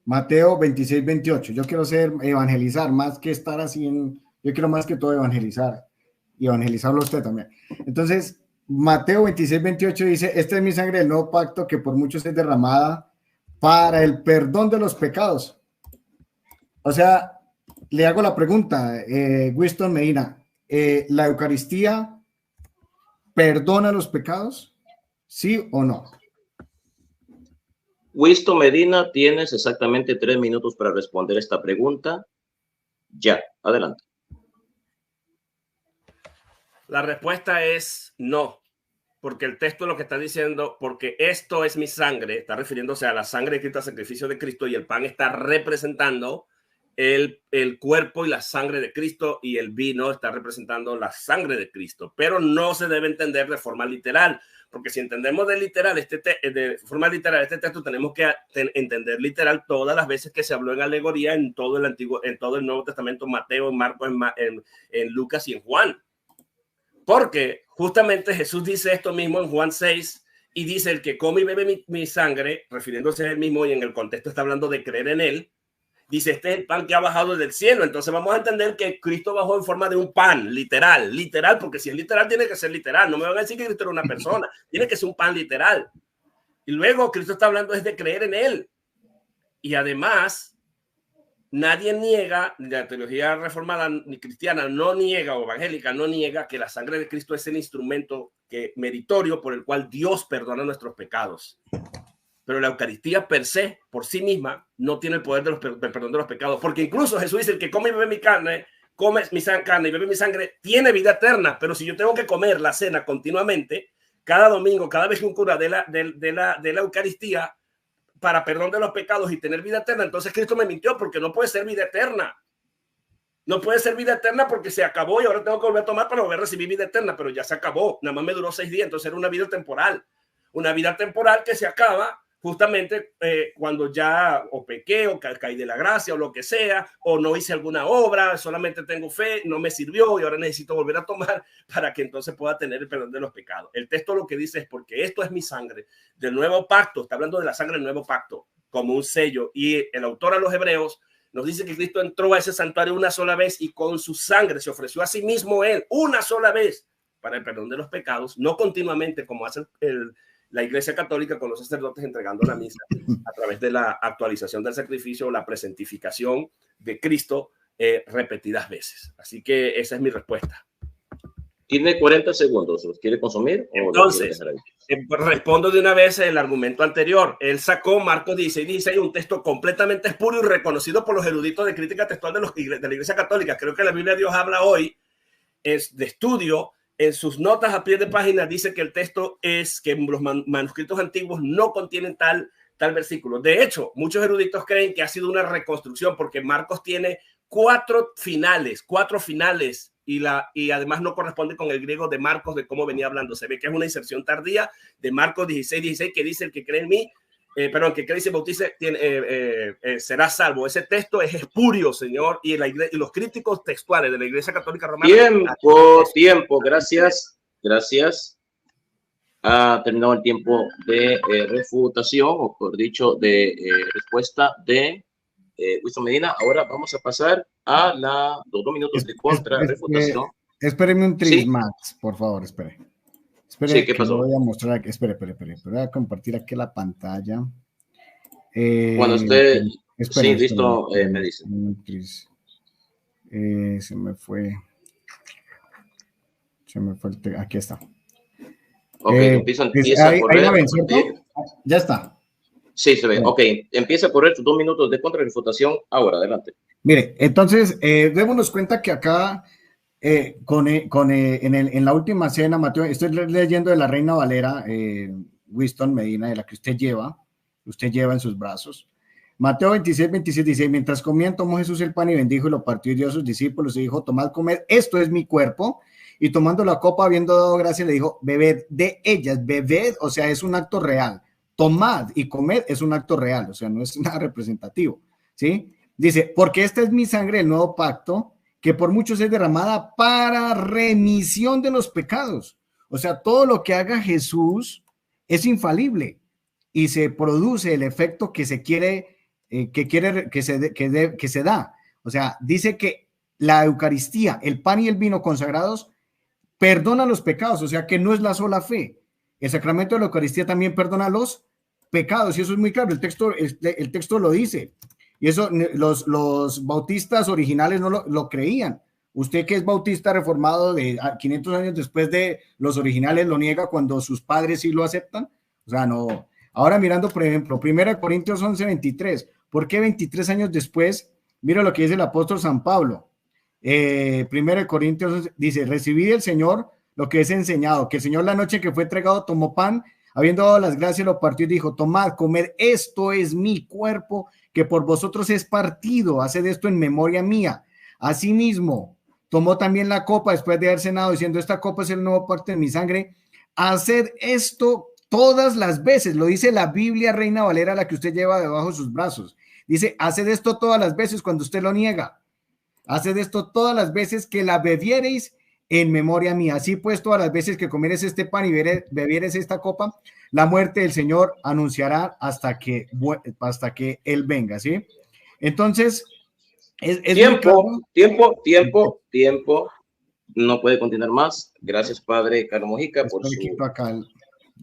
Mateo 26, 28. Yo quiero evangelizar, más que estar así yo quiero más que todo evangelizar. Y evangelizarlo usted también. Entonces, Mateo 26, 28 dice, esta es mi sangre del nuevo pacto que por muchos es derramada para el perdón de los pecados. O sea, le hago la pregunta, Winston Medina, ¿la Eucaristía perdona los pecados? ¿Sí o no? Winston Medina, tienes exactamente 3 minutos para responder esta pregunta. Ya, adelante. La respuesta es no, porque el texto lo que está diciendo, porque esto es mi sangre, está refiriéndose a la sangre de Cristo, al sacrificio de Cristo, y el pan está representando el cuerpo y la sangre de Cristo, y el vino está representando la sangre de Cristo, pero no se debe entender de forma literal, porque si entendemos de forma literal este texto, tenemos que entender literal todas las veces que se habló en alegoría en todo el Nuevo Testamento, Mateo, Marcos, en Lucas y en Juan. Porque justamente Jesús dice esto mismo en Juan 6 y dice, el que come y bebe mi sangre, refiriéndose a él mismo, y en el contexto está hablando de creer en él, dice, este es el pan que ha bajado del cielo. Entonces vamos a entender que Cristo bajó en forma de un pan, literal, porque si es literal tiene que ser literal. No me van a decir que Cristo era una persona, tiene que ser un pan literal. Y luego Cristo está hablando es de creer en él. Y además, nadie niega, la teología reformada ni cristiana no niega, o evangélica no niega, que la sangre de Cristo es el instrumento meritorio por el cual Dios perdona nuestros pecados. Pero la Eucaristía per se, por sí misma, no tiene el poder del perdón de los pecados, porque incluso Jesús dice, el que come y bebe mi carne, come mi carne y bebe mi sangre, tiene vida eterna. Pero si yo tengo que comer la cena continuamente, cada domingo, cada vez que un cura de la Eucaristía, para perdón de los pecados y tener vida eterna, entonces Cristo me mintió, porque no puede ser vida eterna. No puede ser vida eterna porque se acabó y ahora tengo que volver a tomar para volver a recibir vida eterna, pero ya se acabó. Nada más me duró 6 días, entonces era una vida temporal que se acaba justamente cuando ya o pequé o caí de la gracia o lo que sea, o no hice alguna obra, solamente tengo fe, no me sirvió y ahora necesito volver a tomar para que entonces pueda tener el perdón de los pecados. El texto lo que dice es, porque esto es mi sangre del nuevo pacto, está hablando de la sangre del nuevo pacto como un sello, y el autor a los Hebreos nos dice que Cristo entró a ese santuario una sola vez y con su sangre se ofreció a sí mismo él una sola vez para el perdón de los pecados, no continuamente como hace la Iglesia Católica con los sacerdotes entregando la misa a través de la actualización del sacrificio o la presentificación de Cristo repetidas veces. Así que esa es mi respuesta. Tiene 40 segundos. ¿Los quiere consumir? Entonces, respondo de una vez el argumento anterior. Él sacó Marcos 16, un texto completamente espurio y reconocido por los eruditos de crítica textual de la Iglesia Católica. Creo que la Biblia de Dios habla hoy es de estudio. En sus notas a pie de página dice que el texto es que los manuscritos antiguos no contienen tal versículo. De hecho, muchos eruditos creen que ha sido una reconstrucción porque Marcos tiene cuatro finales y además no corresponde con el griego de Marcos de cómo venía hablando. Se ve que es una inserción tardía de Marcos 16 que dice el que cree en mí, perdón, que cree y se bautice será salvo. Ese texto es espurio, señor, y los críticos textuales de la Iglesia Católica Romana. Tiempo, gracias. Ha terminado el tiempo de refutación, o por dicho, de respuesta de Wilson Medina. Ahora vamos a pasar a los 2 minutos de contrarrefutación. Espéreme un tris, Max, por favor, espere. Sí, ¿qué pasó? Voy a mostrar aquí. Espere. Voy a compartir aquí la pantalla. Cuando esté listo, me dice. Se me fue aquí está. Ok, empieza a correr. Ya está. Sí, se ve. Bueno. Ok, empieza a correr tus 2 minutos de contrarrefutación ahora, adelante. Mire, entonces, démonos cuenta que acá, en la última cena, Mateo, estoy leyendo de la Reina Valera, Winston Medina, de la que usted lleva en sus brazos. Mateo 26 dice, mientras comían, tomó Jesús el pan y bendijo y lo partió y dio a sus discípulos y dijo, tomad, comed, esto es mi cuerpo. Y tomando la copa, habiendo dado gracias, le dijo, bebed de ellas, bebed, o sea, es un acto real. Tomad y comed es un acto real, o sea, no es nada representativo, ¿sí? Dice, porque esta es mi sangre del nuevo pacto, que por muchos es derramada para remisión de los pecados. O sea, todo lo que haga Jesús es infalible y se produce el efecto que se quiere, que se da. O sea, dice que la Eucaristía, el pan y el vino consagrados, perdonan los pecados, o sea, que no es la sola fe. El sacramento de la Eucaristía también perdona los pecados, y eso es muy claro, el texto lo dice, y eso los bautistas originales no lo creían. Usted que es bautista reformado de 500 años después de los originales lo niega cuando sus padres sí lo aceptan, o sea, no. Ahora mirando, por ejemplo, 1 Corintios 11:23, ¿por qué 23 años después? Mira lo que dice el apóstol San Pablo, 1 Corintios dice, recibí del Señor lo que es enseñado, que el Señor la noche que fue entregado tomó pan, habiendo dado las gracias, lo partió y dijo, tomad, comed, esto es mi cuerpo, que por vosotros es partido, haced esto en memoria mía. Asimismo, tomó también la copa después de haber cenado, diciendo, esta copa es el nuevo pacto de mi sangre, haced esto todas las veces, lo dice la Biblia Reina Valera, la que usted lleva debajo de sus brazos, dice, haced esto todas las veces cuando usted lo niega, haced esto todas las veces que la bebiereis en memoria mía. Así pues, todas las veces que comieres este pan y bebieres esta copa, la muerte del Señor anunciará hasta que Él venga, ¿sí? Entonces, tiempo. No puede continuar más. Gracias, Padre Carlos Mojica, por su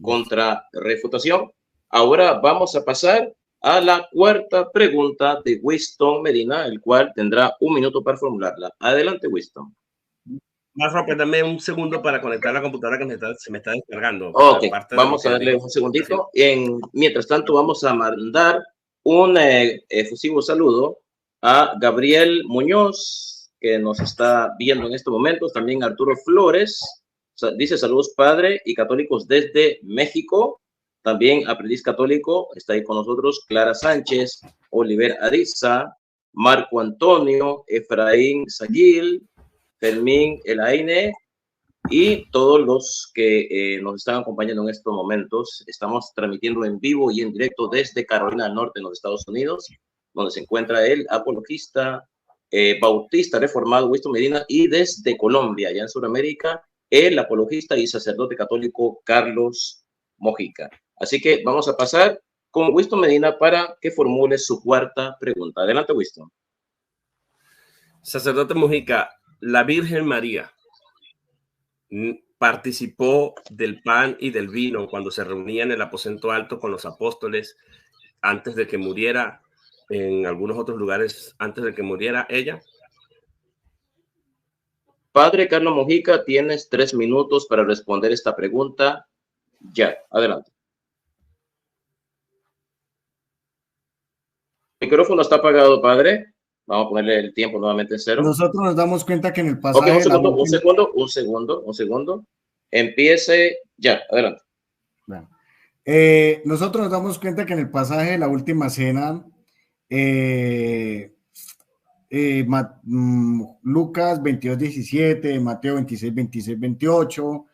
contrarrefutación. Ahora vamos a pasar a la cuarta pregunta de Winston Medina, el cual tendrá 1 minuto para formularla. Adelante, Winston. Más rápido, dame un segundo para conectar la computadora que se me está descargando. Ok, vamos a darle un segundito. Mientras tanto, vamos a mandar un efusivo saludo a Gabriel Muñoz, que nos está viendo en estos momentos. También Arturo Flores, dice saludos, padre y católicos desde México. También aprendiz católico, está ahí con nosotros. Clara Sánchez, Oliver Ariza, Marco Antonio, Efraín Saguil, Fermín Elaine y todos los que nos están acompañando en estos momentos. Estamos transmitiendo en vivo y en directo desde Carolina del Norte, en los Estados Unidos, donde se encuentra el apologista bautista reformado Winston Medina, y desde Colombia, allá en Sudamérica, el apologista y sacerdote católico Carlos Mojica. Así que vamos a pasar con Winston Medina para que formule su cuarta pregunta. Adelante, Winston. Sacerdote Mujica, la Virgen María participó del pan y del vino cuando se reunía en el aposento alto con los apóstoles antes de que muriera, en algunos otros lugares antes de que muriera ella. Padre Carlos Mujica, tienes 3 minutos para responder esta pregunta. Ya, adelante. El micrófono está apagado, padre. Vamos a ponerle el tiempo nuevamente en 0. Nosotros nos damos cuenta que en el pasaje... Ok, un segundo. Empiece ya, adelante. Bueno, nosotros nos damos cuenta que en el pasaje de la última cena, Lucas 22:17, Mateo 26, 28,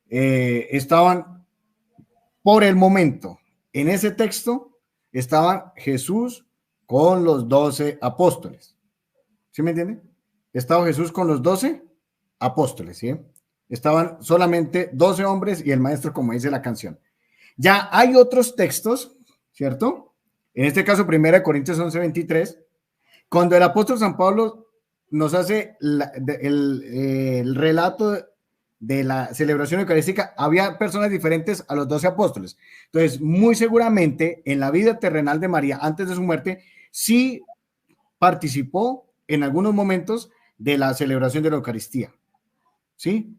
estaban por el momento, en ese texto, estaban Jesús con los 12 apóstoles. ¿Sí me entiende? Estaba Jesús con los 12 apóstoles, ¿sí? Estaban solamente 12 hombres y el maestro, como dice la canción. Ya hay otros textos, ¿cierto? En este caso, 1 Corintios 11:23, cuando el apóstol San Pablo nos hace el relato de la celebración eucarística, había personas diferentes a los 12 apóstoles. Entonces, muy seguramente en la vida terrenal de María, antes de su muerte, sí participó en algunos momentos de la celebración de la Eucaristía. ¿Sí?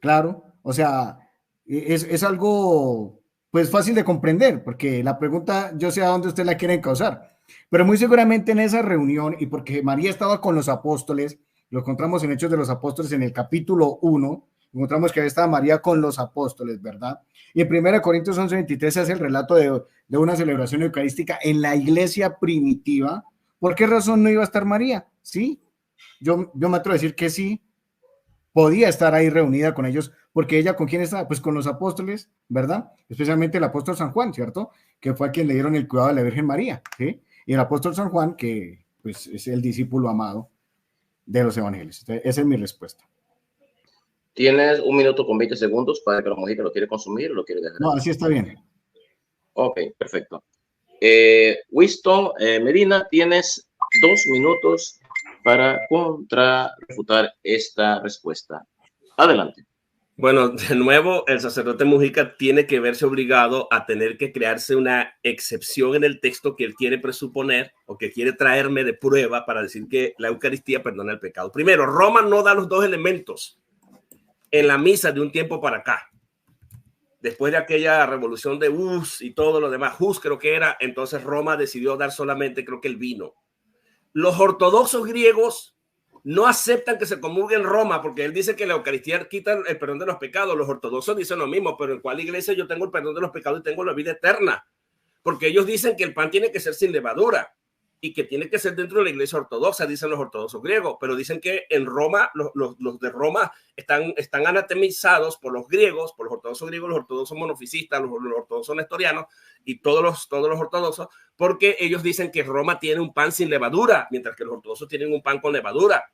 Claro. O sea, es algo pues fácil de comprender, porque la pregunta yo sé a dónde usted la quiere causar, pero muy seguramente en esa reunión, y porque María estaba con los apóstoles, lo encontramos en Hechos de los Apóstoles en el capítulo 1, encontramos que ahí estaba María con los apóstoles, ¿verdad? Y en 1 Corintios 11:23 se hace el relato de una celebración eucarística en la iglesia primitiva. ¿Por qué razón no iba a estar María? Sí, yo me atrevo a decir que sí, podía estar ahí reunida con ellos, porque ella, ¿con quién estaba? Pues con los apóstoles, ¿verdad? Especialmente el apóstol San Juan, ¿cierto? Que fue a quien le dieron el cuidado de la Virgen María, ¿sí? Y el apóstol San Juan, que pues es el discípulo amado de los evangelios. Entonces, esa es mi respuesta. Tienes 1 minuto con 20 segundos para que la Mujica lo quiere consumir o lo quiere dejar. No, así está bien. Ok, perfecto. Winston Medina, tienes 2 minutos para contrarrefutar esta respuesta. Adelante. Bueno, de nuevo, el sacerdote Mujica tiene que verse obligado a tener que crearse una excepción en el texto que él quiere presuponer o que quiere traerme de prueba para decir que la Eucaristía perdona el pecado. Primero, Roma no da los 2 elementos en la misa de un tiempo para acá. Después de aquella revolución de Hus y todo lo demás, Hus creo que era, entonces Roma decidió dar solamente, creo que el vino. Los ortodoxos griegos no aceptan que se comulgue en Roma, porque él dice que la Eucaristía quita el perdón de los pecados. Los ortodoxos dicen lo mismo, pero ¿en cuál iglesia yo tengo el perdón de los pecados y tengo la vida eterna? Porque ellos dicen que el pan tiene que ser sin levadura y que tiene que ser dentro de la iglesia ortodoxa, dicen los ortodoxos griegos, pero dicen que en Roma, los de Roma están anatemizados por los griegos, por los ortodoxos griegos, los ortodoxos monofisistas, los ortodoxos nestorianos y todos los ortodoxos, porque ellos dicen que Roma tiene un pan sin levadura, mientras que los ortodoxos tienen un pan con levadura.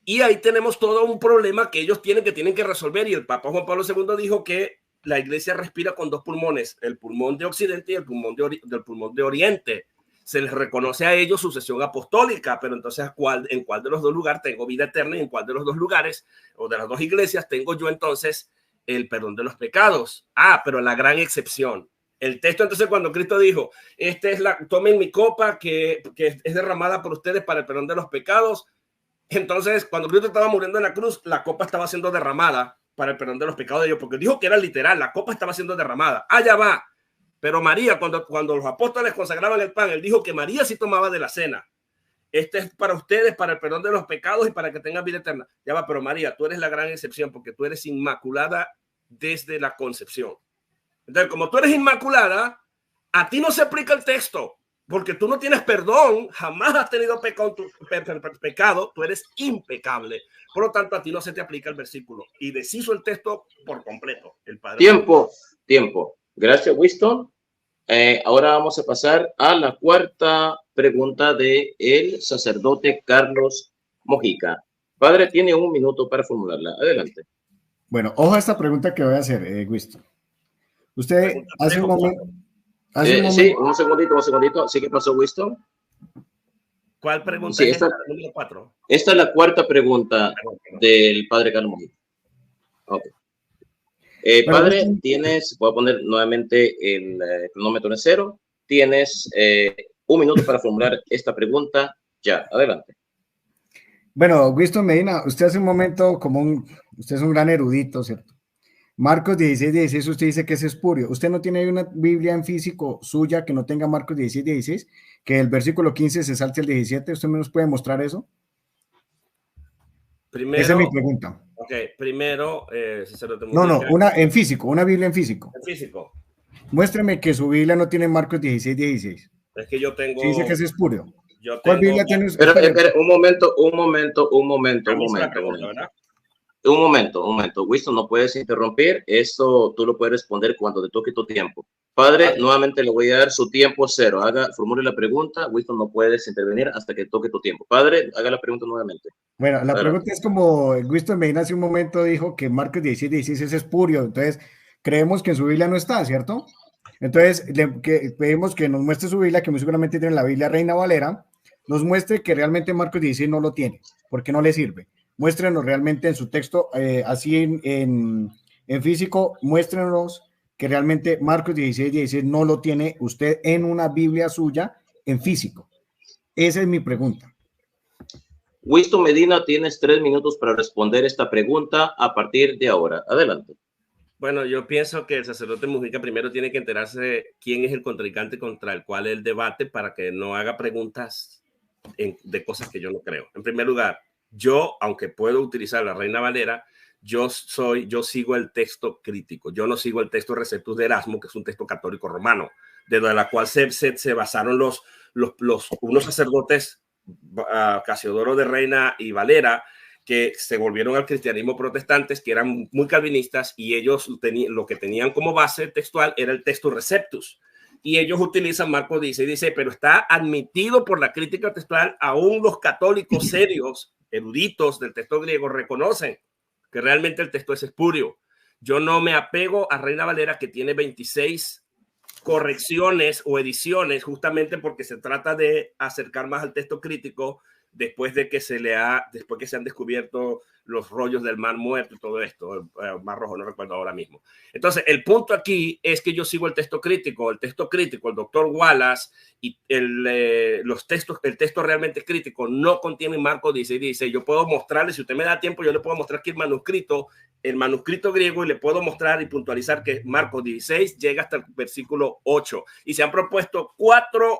Y ahí tenemos todo un problema que ellos tienen que resolver, y el Papa Juan Pablo II dijo que la iglesia respira con 2 pulmones, el pulmón de Occidente y el pulmón de Oriente. Se les reconoce a ellos sucesión apostólica, pero entonces ¿en cuál de los 2 lugares tengo vida eterna y en cuál de los 2 lugares o de las 2 iglesias tengo yo entonces el perdón de los pecados? Pero la gran excepción, el texto entonces cuando Cristo dijo, tomen mi copa que es derramada por ustedes para el perdón de los pecados, entonces cuando Cristo estaba muriendo en la cruz, la copa estaba siendo derramada para el perdón de los pecados de ellos, porque dijo que era literal, la copa estaba siendo derramada. Allá va. Pero María, cuando los apóstoles consagraban el pan, él dijo que María sí tomaba de la cena. Este es para ustedes, para el perdón de los pecados y para que tengan vida eterna. Ya va, pero María, tú eres la gran excepción porque tú eres inmaculada desde la concepción. Entonces, como tú eres inmaculada, a ti no se aplica el texto porque tú no tienes perdón, jamás has tenido pecado, tú eres impecable. Por lo tanto, a ti no se te aplica el versículo. Y deshizo el texto por completo. El Padre. Tiempo. Gracias, Winston. Ahora vamos a pasar a la 4ª pregunta de el sacerdote Carlos Mujica. Padre, tiene 1 minuto para formularla. Adelante. Bueno, ojo a esta pregunta que voy a hacer, Winston. Usted hace un momento... Sí, un segundito. ¿Sí que pasó, Winston? ¿Cuál pregunta Sí, es esta? Número 4. Esta es la cuarta pregunta del padre Carlos Mujica. Okay. Padre, tienes, voy a poner nuevamente el cronómetro en 0. Tienes 1 minuto para formular esta pregunta. Ya, adelante. Bueno, Winston Medina, usted hace un momento usted es un gran erudito, ¿cierto? Marcos 16:16, usted dice que es espurio. ¿Usted no tiene una Biblia en físico suya que no tenga Marcos 16:16? Que el versículo 15 se salte al 17. ¿Usted me nos puede mostrar eso? Primero, esa es mi pregunta. Ok, primero, no, en físico, una Biblia en físico. En físico. Muéstreme que su Biblia no tiene Marcos 16:16. Es que yo tengo... Sí, dice que es espurio. ¿Cuál Biblia tiene? Espera, un momento. Un momento. Winston, no puedes interrumpir. Eso tú lo puedes responder cuando te toque tu tiempo. Padre, nuevamente le voy a dar su tiempo 0. Formule la pregunta. Winston, no puedes intervenir hasta que toque tu tiempo. Padre, haga la pregunta nuevamente. Bueno, la pregunta es como Winston Medina hace un momento dijo que Marcos 16:16 es espurio. Entonces, creemos que en su Biblia no está, ¿cierto? Entonces, pedimos que nos muestre su Biblia, que muy seguramente tiene la Biblia Reina Valera, nos muestre que realmente Marcos 16 no lo tiene, porque no le sirve. Muéstrenos realmente en su texto, así en físico, muéstrenos que realmente Marcos 16:16 no lo tiene usted en una Biblia suya en físico. Esa es mi pregunta. Winston Medina, tienes 3 minutos para responder esta pregunta a partir de ahora. Adelante. Bueno, yo pienso que el sacerdote Mujica primero tiene que enterarse de quién es el contrincante contra el cual él debate para que no haga preguntas de cosas que yo no creo. En primer lugar, yo, aunque puedo utilizar la Reina Valera, yo sigo el texto crítico. Yo no sigo el texto Receptus de Erasmo, que es un texto católico romano, de la cual se basaron unos sacerdotes, Casiodoro de Reina y Valera, que se volvieron al cristianismo protestantes, que eran muy calvinistas, y ellos lo que tenían como base textual era el texto Receptus. Y ellos utilizan Marcos 16, pero está admitido por la crítica textual. Aún los católicos serios, eruditos del texto griego, reconocen que realmente el texto es espurio. Yo no me apego a Reina Valera, que tiene 26 correcciones o ediciones, justamente porque se trata de acercar más al texto crítico después que se han descubierto los rollos del Mar Muerto y todo esto, el Mar Rojo, no recuerdo ahora mismo. Entonces, el punto aquí es que yo sigo el texto crítico, el doctor Wallace y el texto realmente crítico no contiene Marcos 16:16. Yo puedo mostrarle, si usted me da tiempo, yo le puedo mostrar aquí el manuscrito griego, y le puedo mostrar y puntualizar que Marcos 16 llega hasta el versículo 8. Y se han propuesto 4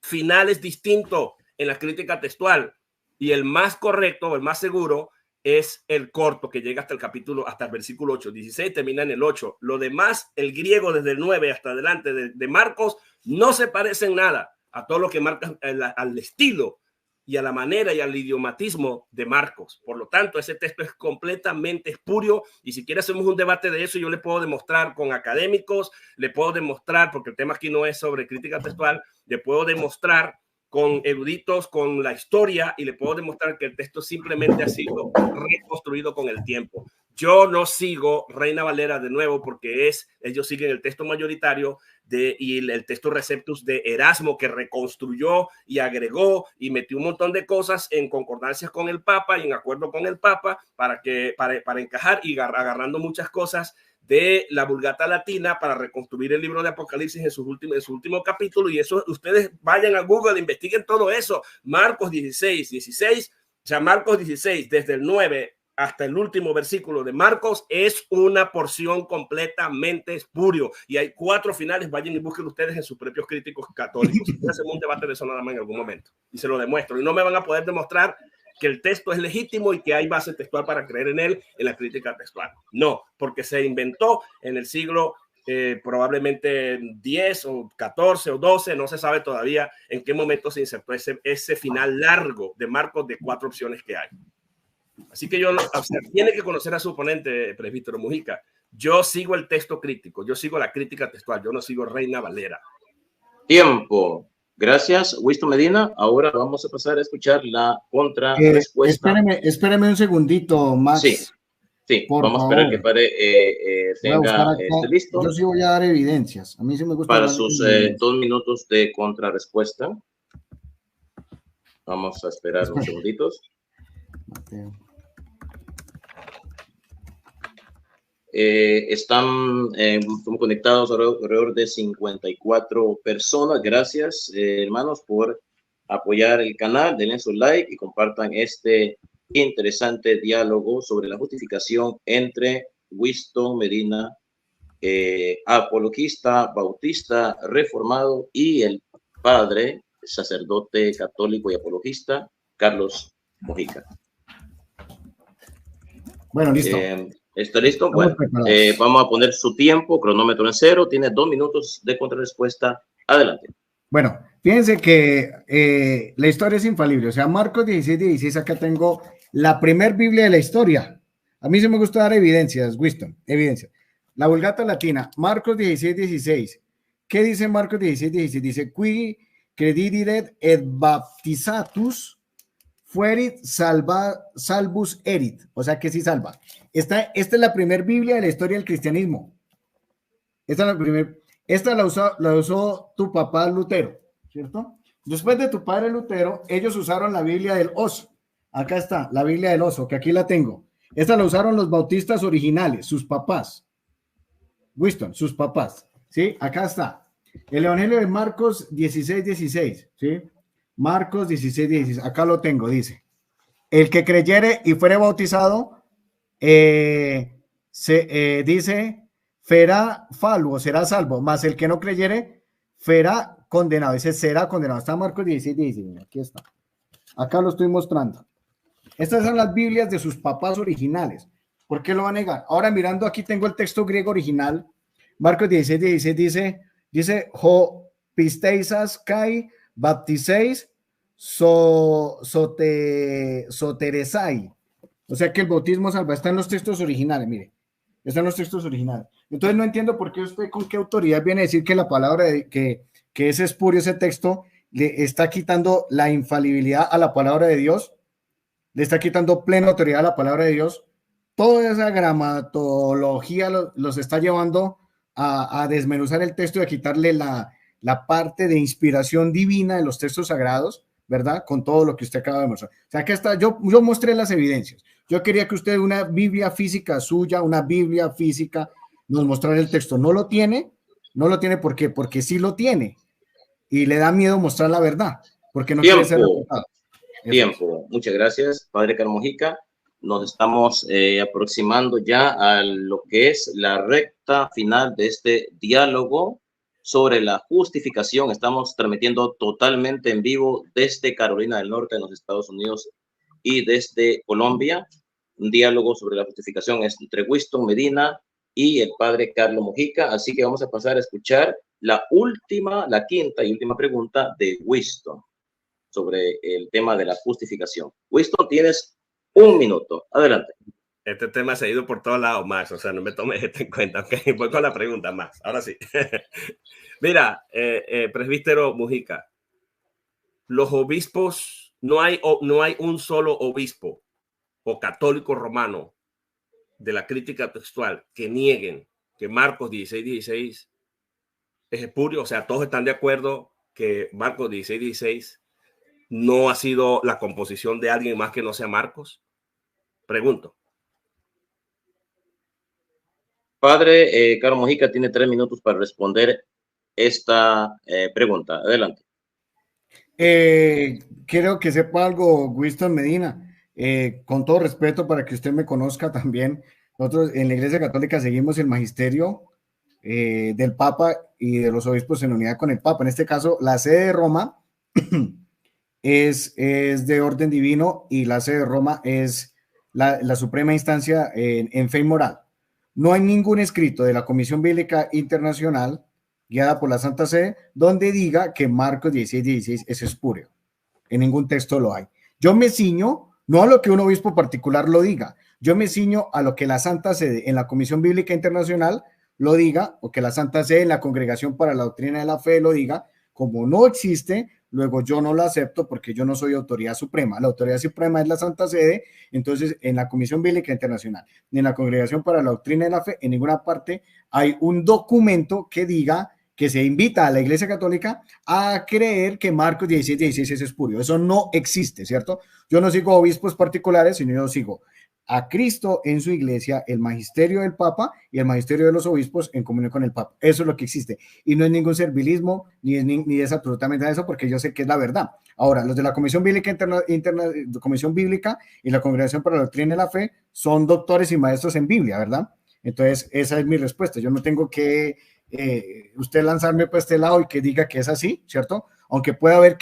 finales distintos en la crítica textual, y el más correcto, el más seguro, es el corto, que llega hasta el versículo 8. 16 termina en el 8. Lo demás, el griego desde el 9 hasta adelante de Marcos, no se parece en nada a todo lo que marca al estilo y a la manera y al idiomatismo de Marcos. Por lo tanto, ese texto es completamente espurio, y si quiere hacemos un debate de eso. Yo le puedo demostrar con académicos, le puedo demostrar, porque el tema aquí no es sobre crítica textual, le puedo demostrar con eruditos, con la historia, y le puedo demostrar que el texto simplemente ha sido reconstruido con el tiempo. Yo no sigo Reina Valera de nuevo, porque ellos siguen el texto mayoritario y el texto Receptus de Erasmo, que reconstruyó y agregó y metió un montón de cosas en concordancias con el Papa y en acuerdo con el Papa para encajar, y agarrando muchas cosas de la Vulgata Latina para reconstruir el libro de Apocalipsis en su último capítulo. Y eso, ustedes vayan a Google, investiguen todo eso. Marcos 16, o sea, Marcos 16, desde el 9 hasta el último versículo de Marcos, es una porción completamente espurio, y hay 4 finales. Vayan y busquen ustedes en sus propios críticos católicos. Hacemos un debate de eso nada más en algún momento, y se lo demuestro, y no me van a poder demostrar que el texto es legítimo y que hay base textual para creer en él en la crítica textual. No, porque se inventó en el siglo probablemente 10 o 14 o 12, no se sabe todavía en qué momento se insertó ese final largo de Marcos de 4 opciones que hay. Así que tiene que conocer a su oponente, presbítero Mujica. Yo sigo el texto crítico, yo sigo la crítica textual, yo no sigo Reina Valera. Tiempo. Gracias, Winston Medina. Ahora vamos a pasar a escuchar la contrarrespuesta. Espéreme un segundito, Max. Sí, vamos a esperar que tenga listo. Yo sí voy a dar evidencias. A mí sí me gusta. Para sus 2 minutos de contrarrespuesta. Vamos a esperar unos segunditos. Mateo. Estamos conectados alrededor de 54 personas. Gracias, hermanos, por apoyar el canal. Denle su like y compartan este interesante diálogo sobre la justificación entre Winston Medina, apologista, bautista, reformado, y el padre, sacerdote católico y apologista, Carlos Mojica. Bueno, listo. ¿Está listo? Bueno, vamos a poner su tiempo, cronómetro en 0. Tiene 2 minutos de contrarrespuesta. Adelante. Bueno, fíjense que la historia es infalible. O sea, Marcos 16:16, acá tengo la primer Biblia de la historia. A mí sí me gusta dar evidencias, Winston, evidencias. La Vulgata Latina, Marcos 16:16. ¿Qué dice Marcos 16:16? Dice, qui credidiret et baptizatus fuerit salvus erit, o sea que sí salva. Esta es la primera Biblia de la historia del cristianismo. Esta la usó tu papá Lutero, ¿cierto? Después de tu padre Lutero, ellos usaron la Biblia del oso. Acá está, la Biblia del oso, que aquí la tengo. Esta la usaron los bautistas originales, sus papás. Winston, sus papás, ¿sí? Acá está. El Evangelio de Marcos 16:16, ¿sí? Marcos 16:16, acá lo tengo, dice, el que creyere y fuere bautizado, dice, será salvo, mas el que no creyere, será condenado, dice, será condenado. Está Marcos 16:16, aquí está, acá lo estoy mostrando. Estas son las Biblias de sus papás originales. ¿Por qué lo va a negar? Ahora mirando, aquí tengo el texto griego original, Marcos 16:16, dice, ho pisteisas kai baptiseis soteresai. O sea que el bautismo salva. Está en los textos originales, mire. Está en los textos originales. Entonces no entiendo por qué usted con qué autoridad viene a decir que la palabra, que es espurio ese texto, le está quitando la infalibilidad a la palabra de Dios, le está quitando plena autoridad a la palabra de Dios. Toda esa gramatología los está llevando a desmenuzar el texto y a quitarle la parte de inspiración divina de los textos sagrados, ¿verdad? Con todo lo que usted acaba de mostrar. O sea, acá está, yo mostré las evidencias. Yo quería que usted una Biblia física suya, una Biblia física, nos mostrara el texto. No lo tiene. ¿Por qué? Porque sí lo tiene. Y le da miedo mostrar la verdad, porque no quiere ser reputado. Tiempo. Muchas gracias, padre Carlos Mojica. Nos estamos aproximando ya a lo que es la recta final de este diálogo sobre la justificación. Estamos transmitiendo totalmente en vivo desde Carolina del Norte, en los Estados Unidos, y desde Colombia. Un diálogo sobre la justificación entre Winston Medina y el padre Carlos Mojica. Así que vamos a pasar a escuchar la quinta y última pregunta de Winston sobre el tema de la justificación. Winston, tienes 1 minuto. Adelante. Este tema se ha ido por todos lados, Max. O sea, no me tomes esto en cuenta. Okay, voy con la pregunta, Max. Ahora sí. Mira, presbítero Mojica, los obispos, no hay un solo obispo o católico romano de la crítica textual que nieguen que Marcos 16:16 es espurio. O sea, todos están de acuerdo que Marcos 16:16 no ha sido la composición de alguien más que no sea Marcos. Pregunto. Padre Carlos Mojica tiene 3 minutos para responder esta pregunta. Adelante. Quiero que sepa algo, Winston Medina, con todo respeto para que usted me conozca también. Nosotros en la Iglesia Católica seguimos el magisterio del Papa y de los obispos en unidad con el Papa. En este caso, la sede de Roma es de orden divino y la sede de Roma es la suprema instancia en fe y moral. No hay ningún escrito de la Comisión Bíblica Internacional guiada por la Santa Sede donde diga que Marcos 16:16 es espurio. En ningún texto lo hay. Yo me ciño no a lo que un obispo particular lo diga, yo me ciño a lo que la Santa Sede en la Comisión Bíblica Internacional lo diga, o que la Santa Sede en la Congregación para la Doctrina de la Fe lo diga. Como no existe, luego yo no lo acepto porque yo no soy autoridad suprema. La autoridad suprema es la Santa Sede. Entonces, en la Comisión Bíblica Internacional, ni en la Congregación para la Doctrina de la Fe, en ninguna parte hay un documento que diga que se invita a la Iglesia Católica a creer que Marcos 16:16 es espurio. Eso no existe, ¿cierto? Yo no sigo obispos particulares, sino yo sigo a Cristo en su iglesia, el magisterio del Papa y el magisterio de los obispos en comunión con el Papa. Eso es lo que existe. Y no es ningún servilismo, ni es absolutamente eso, porque yo sé que es la verdad. Ahora, los de la Comisión Bíblica Comisión Bíblica y la Congregación para la Doctrina y la Fe son doctores y maestros en Biblia, ¿verdad? Entonces, esa es mi respuesta. Yo no tengo que usted lanzarme por este lado y que diga que es así, ¿cierto? Aunque pueda haber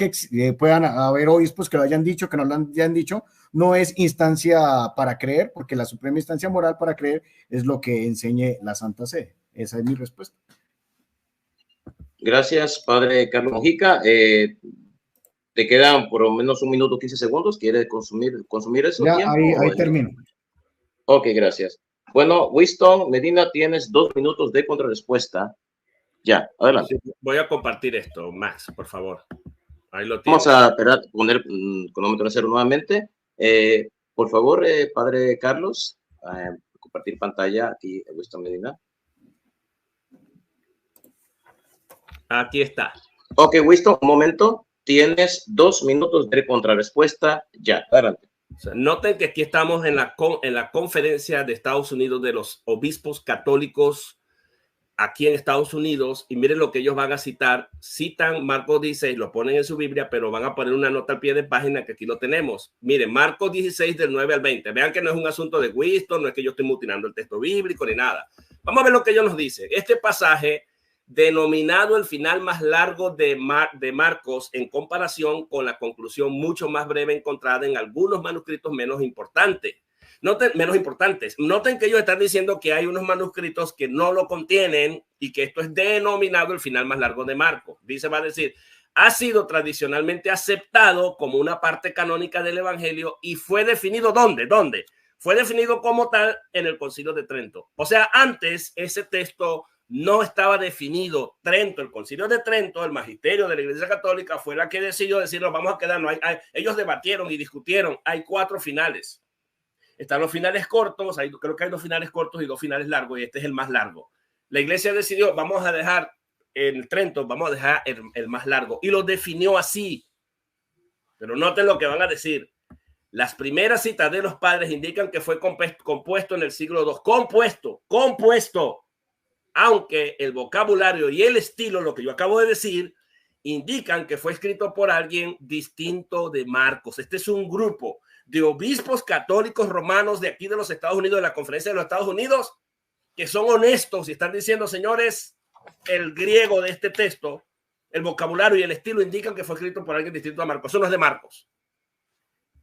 puedan haber obispos que lo hayan dicho, que no lo hayan dicho, no es instancia para creer, porque la suprema instancia moral para creer es lo que enseñe la Santa Sede. Esa es mi respuesta. Gracias, padre Carlos Mojica. Te quedan por lo menos 1 minuto 15 segundos. ¿Quieres consumir eso? Ya, ahí termino. Ok, gracias. Bueno, Winston Medina, tienes 2 minutos de contrarrespuesta. Ya, adelante. Sí, voy a compartir esto, Max, por favor. Ahí lo tienes. Vamos a poner cronómetro en cero nuevamente. Por favor, padre Carlos, compartir pantalla aquí, Winston Medina. Aquí está. Ok, Winston, un momento. Tienes 2 minutos de contrarrespuesta. Ya, adelante. O sea, noten que aquí estamos en la conferencia de Estados Unidos de los obispos católicos aquí en Estados Unidos, y miren lo que ellos van a citar. Citan Marcos 16, lo ponen en su Biblia, pero van a poner una nota al pie de página que aquí lo tenemos. Miren, Marcos 16 del 9 al 20. Vean que no es un asunto de Winston, no es que yo estoy mutilando el texto bíblico ni nada. Vamos a ver lo que ellos nos dicen. Este pasaje, denominado el final más largo de Marcos, en comparación con la conclusión mucho más breve encontrada en algunos manuscritos menos importantes. Noten que ellos están diciendo que hay unos manuscritos que no lo contienen y que esto es denominado el final más largo de Marcos. Va a decir, ha sido tradicionalmente aceptado como una parte canónica del Evangelio y fue definido ¿dónde? Fue definido como tal en el Concilio de Trento. O sea, antes ese texto no estaba definido. El Concilio de Trento, el magisterio de la Iglesia Católica, fue la que decidió decir, nos vamos a quedarnos. Ellos debatieron y discutieron. Hay 4 finales. Están los finales cortos, creo que hay 2 finales cortos y 2 finales largos, y este es el más largo. La iglesia decidió, vamos a dejar el Trento, vamos a dejar el más largo, y lo definió así. Pero noten lo que van a decir. Las primeras citas de los padres indican que fue compuesto en el siglo II. Compuesto. Aunque el vocabulario y el estilo, lo que yo acabo de decir, indican que fue escrito por alguien distinto de Marcos. Este es un grupo de obispos católicos romanos de aquí de los Estados Unidos, de la Conferencia de los Estados Unidos, que son honestos y están diciendo, señores, el griego de este texto, el vocabulario y el estilo indican que fue escrito por alguien distinto a Marcos. Eso no es de Marcos.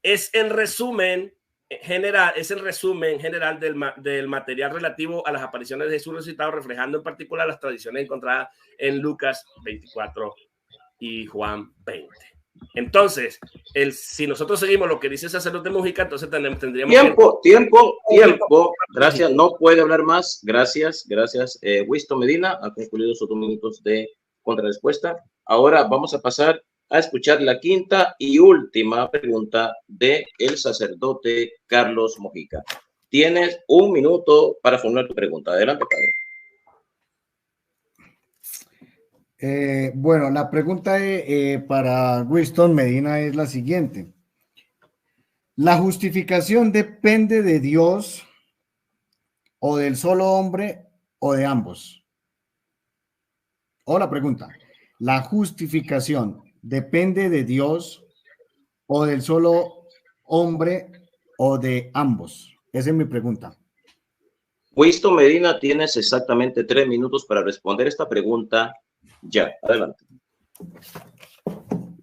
Es el resumen general del material relativo a las apariciones de Jesús resucitado, reflejando en particular las tradiciones encontradas en Lucas 24 y Juan 20. Entonces, si nosotros seguimos lo que dice el sacerdote Mojica, entonces tendríamos tiempo. Gracias, no puede hablar más. Gracias. Winston Medina ha concluido sus 2 minutos de contrarrespuesta. Ahora vamos a pasar a escuchar la quinta y última pregunta del sacerdote Carlos Mojica. Tienes 1 minuto para formular tu pregunta. Adelante, padre. Bueno, la pregunta para Winston Medina es la siguiente. ¿La justificación depende de Dios o del solo hombre o de ambos? O la pregunta, ¿la justificación depende de Dios o del solo hombre o de ambos? Esa es mi pregunta. Winston Medina, tienes exactamente 3 minutos para responder esta pregunta. Ya, adelante.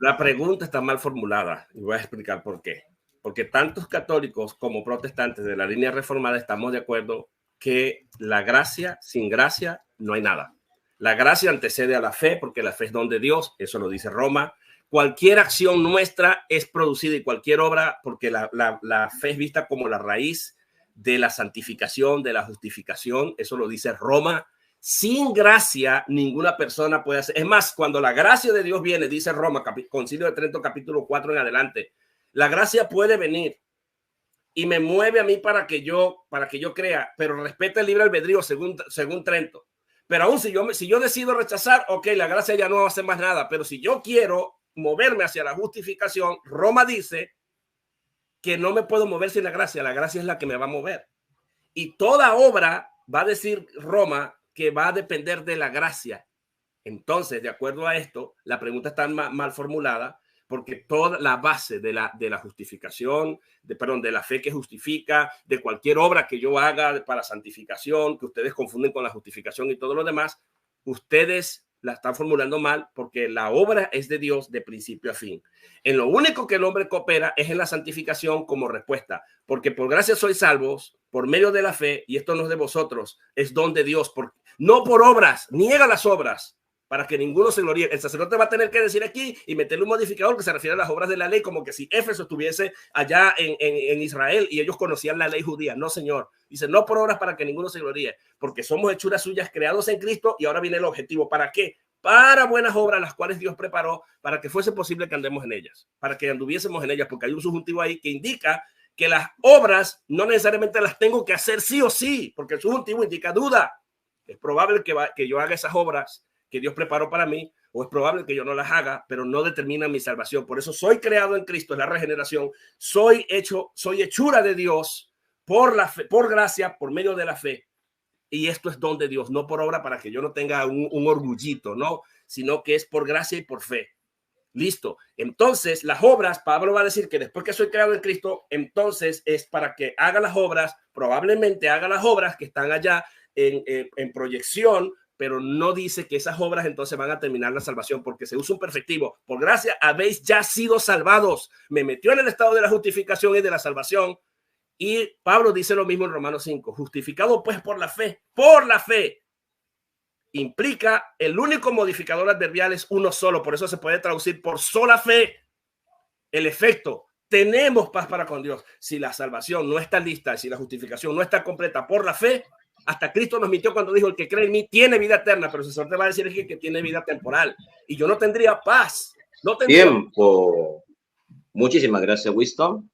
La pregunta está mal formulada y voy a explicar por qué. Porque tantos católicos como protestantes de la línea reformada estamos de acuerdo que la gracia, sin gracia, no hay nada. La gracia antecede a la fe porque la fe es don de Dios, eso lo dice Roma. Cualquier acción nuestra es producida y cualquier obra, porque la fe es vista como la raíz de la santificación, de la justificación, eso lo dice Roma. Sin gracia, ninguna persona puede hacer. Es más, cuando la gracia de Dios viene, dice Roma, Concilio de Trento, capítulo 4 en adelante, la gracia puede venir y me mueve a mí para que yo crea, pero respeta el libre albedrío según Trento. Pero aún si yo decido rechazar, ok, la gracia ya no va a hacer más nada. Pero si yo quiero moverme hacia la justificación, Roma dice que no me puedo mover sin la gracia es la que me va a mover. Y toda obra, va a decir Roma, que va a depender de la gracia. Entonces, de acuerdo a esto, la pregunta está mal formulada, porque toda la base de la justificación, de la fe que justifica, de cualquier obra que yo haga para santificación, que ustedes confunden con la justificación y todo lo demás, ustedes la están formulando mal, porque la obra es de Dios de principio a fin. En lo único que el hombre coopera es en la santificación como respuesta, porque por gracia sois salvos por medio de la fe, y esto no es de vosotros, es don de Dios, no por obras, niega las obras, para que ninguno se gloríe. El sacerdote va a tener que decir aquí y meterle un modificador que se refiere a las obras de la ley, como que si Éfeso estuviese allá en Israel y ellos conocían la ley judía. No, señor. Dice, no por obras para que ninguno se gloríe, porque somos hechuras suyas creados en Cristo. Y ahora viene el objetivo. ¿Para qué? Para buenas obras, las cuales Dios preparó para que fuese posible que andemos en ellas, para que anduviésemos en ellas, porque hay un subjuntivo ahí que indica que las obras no necesariamente las tengo que hacer sí o sí, porque el subjuntivo indica duda. Es probable que yo haga esas obras que Dios preparó para mí, o es probable que yo no las haga, pero no determina mi salvación. Por eso soy creado en Cristo, es la regeneración. Soy hechura de Dios por la fe, por gracia, por medio de la fe. Y esto es don de Dios, no por obra para que yo no tenga un orgullito, no, sino que es por gracia y por fe. Listo. Entonces, las obras, Pablo va a decir que después que soy creado en Cristo, entonces es para que haga las obras, probablemente haga las obras que están allá en proyección, pero no dice que esas obras entonces van a terminar la salvación, porque se usa un perfectivo. Por gracia habéis ya sido salvados. Me metió en el estado de la justificación y de la salvación. Y Pablo dice lo mismo en Romanos 5. Justificado pues por la fe. Por la fe. Implica el único modificador adverbial es uno solo. Por eso se puede traducir por sola fe. El efecto. Tenemos paz para con Dios. Si la salvación no está lista, si la justificación no está completa por la fe, hasta Cristo nos mintió cuando dijo, el que cree en mí tiene vida eterna, pero el Señor te va a decir que tiene vida temporal. Y yo no tendría paz. No tendría... Tiempo. Muchísimas gracias, Winston.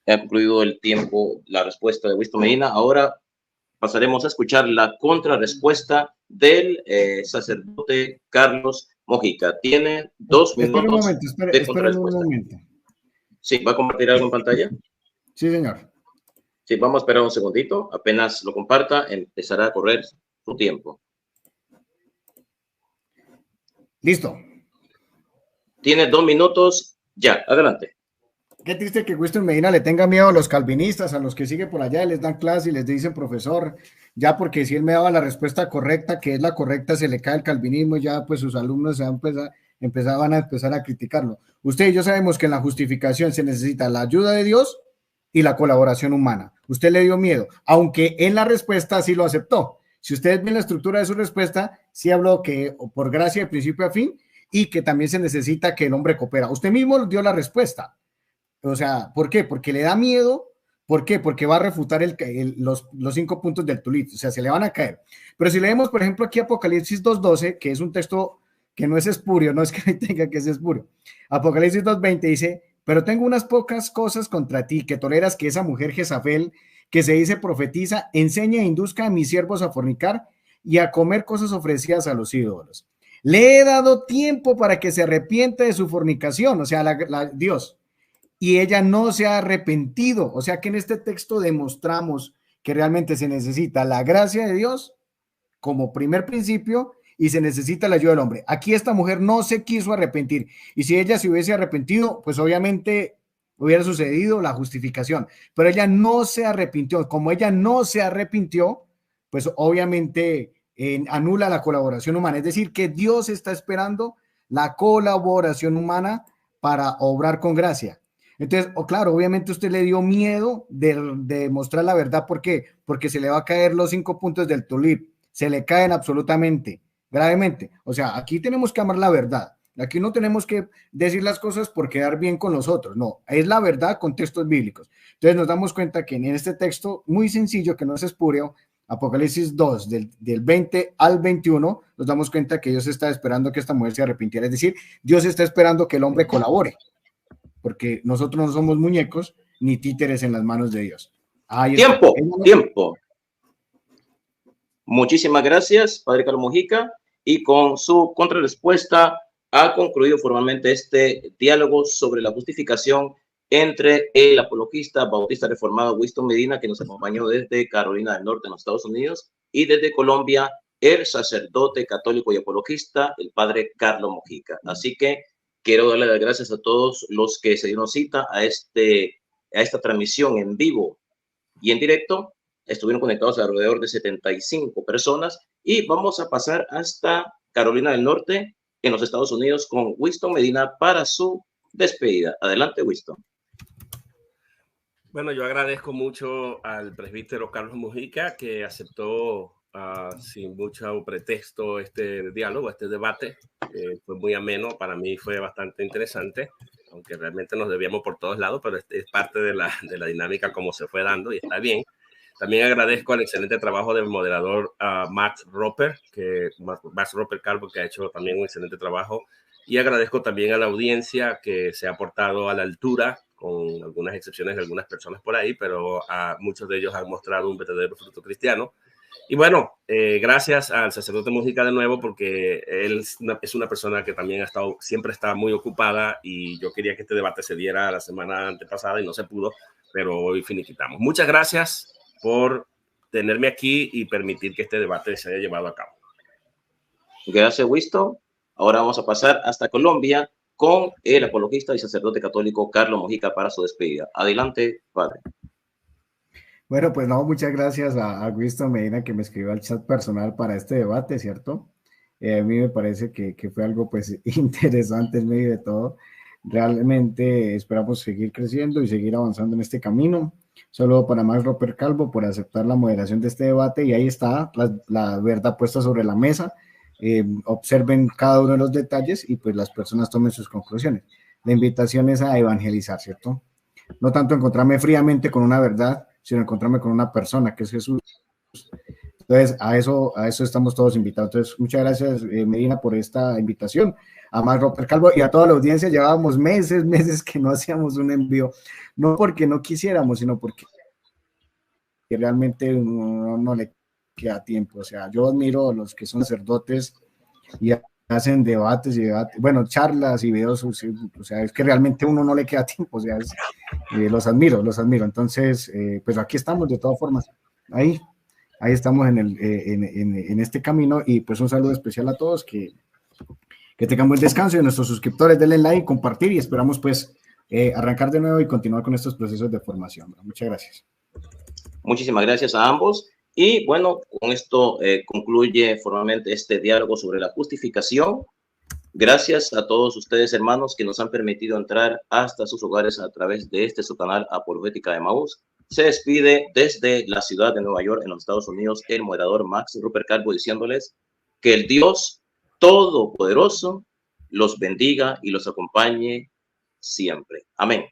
Ha concluido el tiempo, la respuesta de Winston Medina. Ahora pasaremos a escuchar la contrarrespuesta del sacerdote Carlos Mojica. Tiene 2 minutos de contrarrespuesta. Sí, ¿va a compartir algo en pantalla? Sí, señor. Sí, vamos a esperar un segundito. Apenas lo comparta, empezará a correr su tiempo. Listo. Tiene 2 minutos ya. Adelante. Qué triste que Winston Medina le tenga miedo a los calvinistas, a los que sigue por allá, les dan clase y les dicen profesor, ya porque si él me daba la respuesta correcta, que es la correcta, se le cae el calvinismo, ya pues sus alumnos van a empezar a criticarlo. Usted y yo sabemos que en la justificación se necesita la ayuda de Dios y la colaboración humana. Usted le dio miedo, aunque en la respuesta sí lo aceptó. Si ustedes ven la estructura de su respuesta, sí habló que por gracia de principio a fin y que también se necesita que el hombre coopera. Usted mismo dio la respuesta. O sea, ¿por qué? Porque le da miedo. ¿Por qué? Porque va a refutar los 5 puntos del tulip. O sea, se le van a caer. Pero si leemos, por ejemplo, aquí Apocalipsis 2:12, que es un texto que no es espurio, no es que tenga que ser espurio. Apocalipsis 2:20 dice, pero tengo unas pocas cosas contra ti, que toleras que esa mujer Jezabel, que se dice profetiza, enseñe e induzca a mis siervos a fornicar y a comer cosas ofrecidas a los ídolos. Le he dado tiempo para que se arrepienta de su fornicación, o sea, Dios, y ella no se ha arrepentido. O sea que en este texto demostramos que realmente se necesita la gracia de Dios como primer principio y se necesita la ayuda del hombre. Aquí esta mujer no se quiso arrepentir, y si ella se hubiese arrepentido, pues obviamente hubiera sucedido la justificación, pero ella no se arrepintió. Como ella no se arrepintió, pues obviamente anula la colaboración humana. Es decir, que Dios está esperando la colaboración humana para obrar con gracia. Entonces, claro, obviamente usted le dio miedo de mostrar la verdad. ¿Por qué? Porque se le va a caer los 5 puntos del tulip. Se le caen absolutamente, gravemente. O sea, aquí tenemos que amar la verdad. Aquí no tenemos que decir las cosas por quedar bien con los otros. No, es la verdad con textos bíblicos. Entonces nos damos cuenta que en este texto muy sencillo, que no es espurio, Apocalipsis 2, del 20 al 21, nos damos cuenta que Dios está esperando que esta mujer se arrepintiera. Es decir, Dios está esperando que el hombre colabore, porque nosotros no somos muñecos ni títeres en las manos de Dios. Tiempo. Muchísimas gracias, padre Carlos Mojica, y con su contrarrespuesta ha concluido formalmente este diálogo sobre la justificación entre el apologista bautista reformado Winston Medina, que nos acompañó desde Carolina del Norte en los Estados Unidos, y desde Colombia, el sacerdote católico y apologista, el padre Carlos Mojica. Así que quiero darle las gracias a todos los que se dieron cita a esta transmisión en vivo y en directo. Estuvieron conectados alrededor de 75 personas y vamos a pasar hasta Carolina del Norte en los Estados Unidos con Winston Medina para su despedida. Adelante, Winston. Bueno, yo agradezco mucho al presbítero Carlos Mojica que aceptó sin mucho pretexto este diálogo, este debate. Fue muy ameno, para mí fue bastante interesante, aunque realmente nos debíamos por todos lados, pero es parte de la dinámica como se fue dando y está bien. También agradezco al excelente trabajo del moderador Max Roper Calvo, que ha hecho también un excelente trabajo. Y agradezco también a la audiencia que se ha portado a la altura, con algunas excepciones de algunas personas por ahí, pero muchos de ellos han mostrado un verdadero fruto cristiano. Y bueno, gracias al sacerdote Mojica de nuevo, porque él es una persona que también siempre está muy ocupada, y yo quería que este debate se diera la semana antepasada y no se pudo, pero hoy finiquitamos. Muchas gracias por tenerme aquí y permitir que este debate se haya llevado a cabo. Gracias, Winston. Ahora vamos a pasar hasta Colombia con el apologista y sacerdote católico Carlos Mojica para su despedida. Adelante, padre. Bueno, pues no, muchas gracias a Winston Medina, que me escribió al chat personal para este debate, ¿cierto? A mí me parece que fue algo pues interesante en medio de todo. Realmente esperamos seguir creciendo y seguir avanzando en este camino. Solo para Max Roper Calvo por aceptar la moderación de este debate, y ahí está la verdad puesta sobre la mesa. Observen cada uno de los detalles y pues las personas tomen sus conclusiones. La invitación es a evangelizar, ¿cierto? No tanto encontrarme fríamente con una verdad, sino encontrarme con una persona que es Jesús. Entonces, a eso estamos todos invitados. Entonces, muchas gracias, Medina, por esta invitación. A Max Roper Calvo y a toda la audiencia. Llevábamos meses que no hacíamos un envío, no porque no quisiéramos, sino porque realmente no le queda tiempo. O sea, yo admiro a los que son sacerdotes y hacen debates y bueno, charlas y videos. O sea, es que realmente uno no le queda tiempo. O sea, los admiro. Entonces, pues aquí estamos de todas formas. Ahí estamos en este camino, y pues un saludo especial a todos, que tengan buen descanso, y a nuestros suscriptores denle like, compartir, y esperamos pues arrancar de nuevo y continuar con estos procesos de formación. Muchas gracias. Muchísimas gracias a ambos. Y bueno, con esto concluye formalmente este diálogo sobre la justificación. Gracias a todos ustedes, hermanos, que nos han permitido entrar hasta sus hogares a través de su canal Apologética de Emaús. Se despide desde la ciudad de Nueva York, en los Estados Unidos, el moderador Max Roper Calvo, diciéndoles que el Dios Todopoderoso los bendiga y los acompañe siempre. Amén.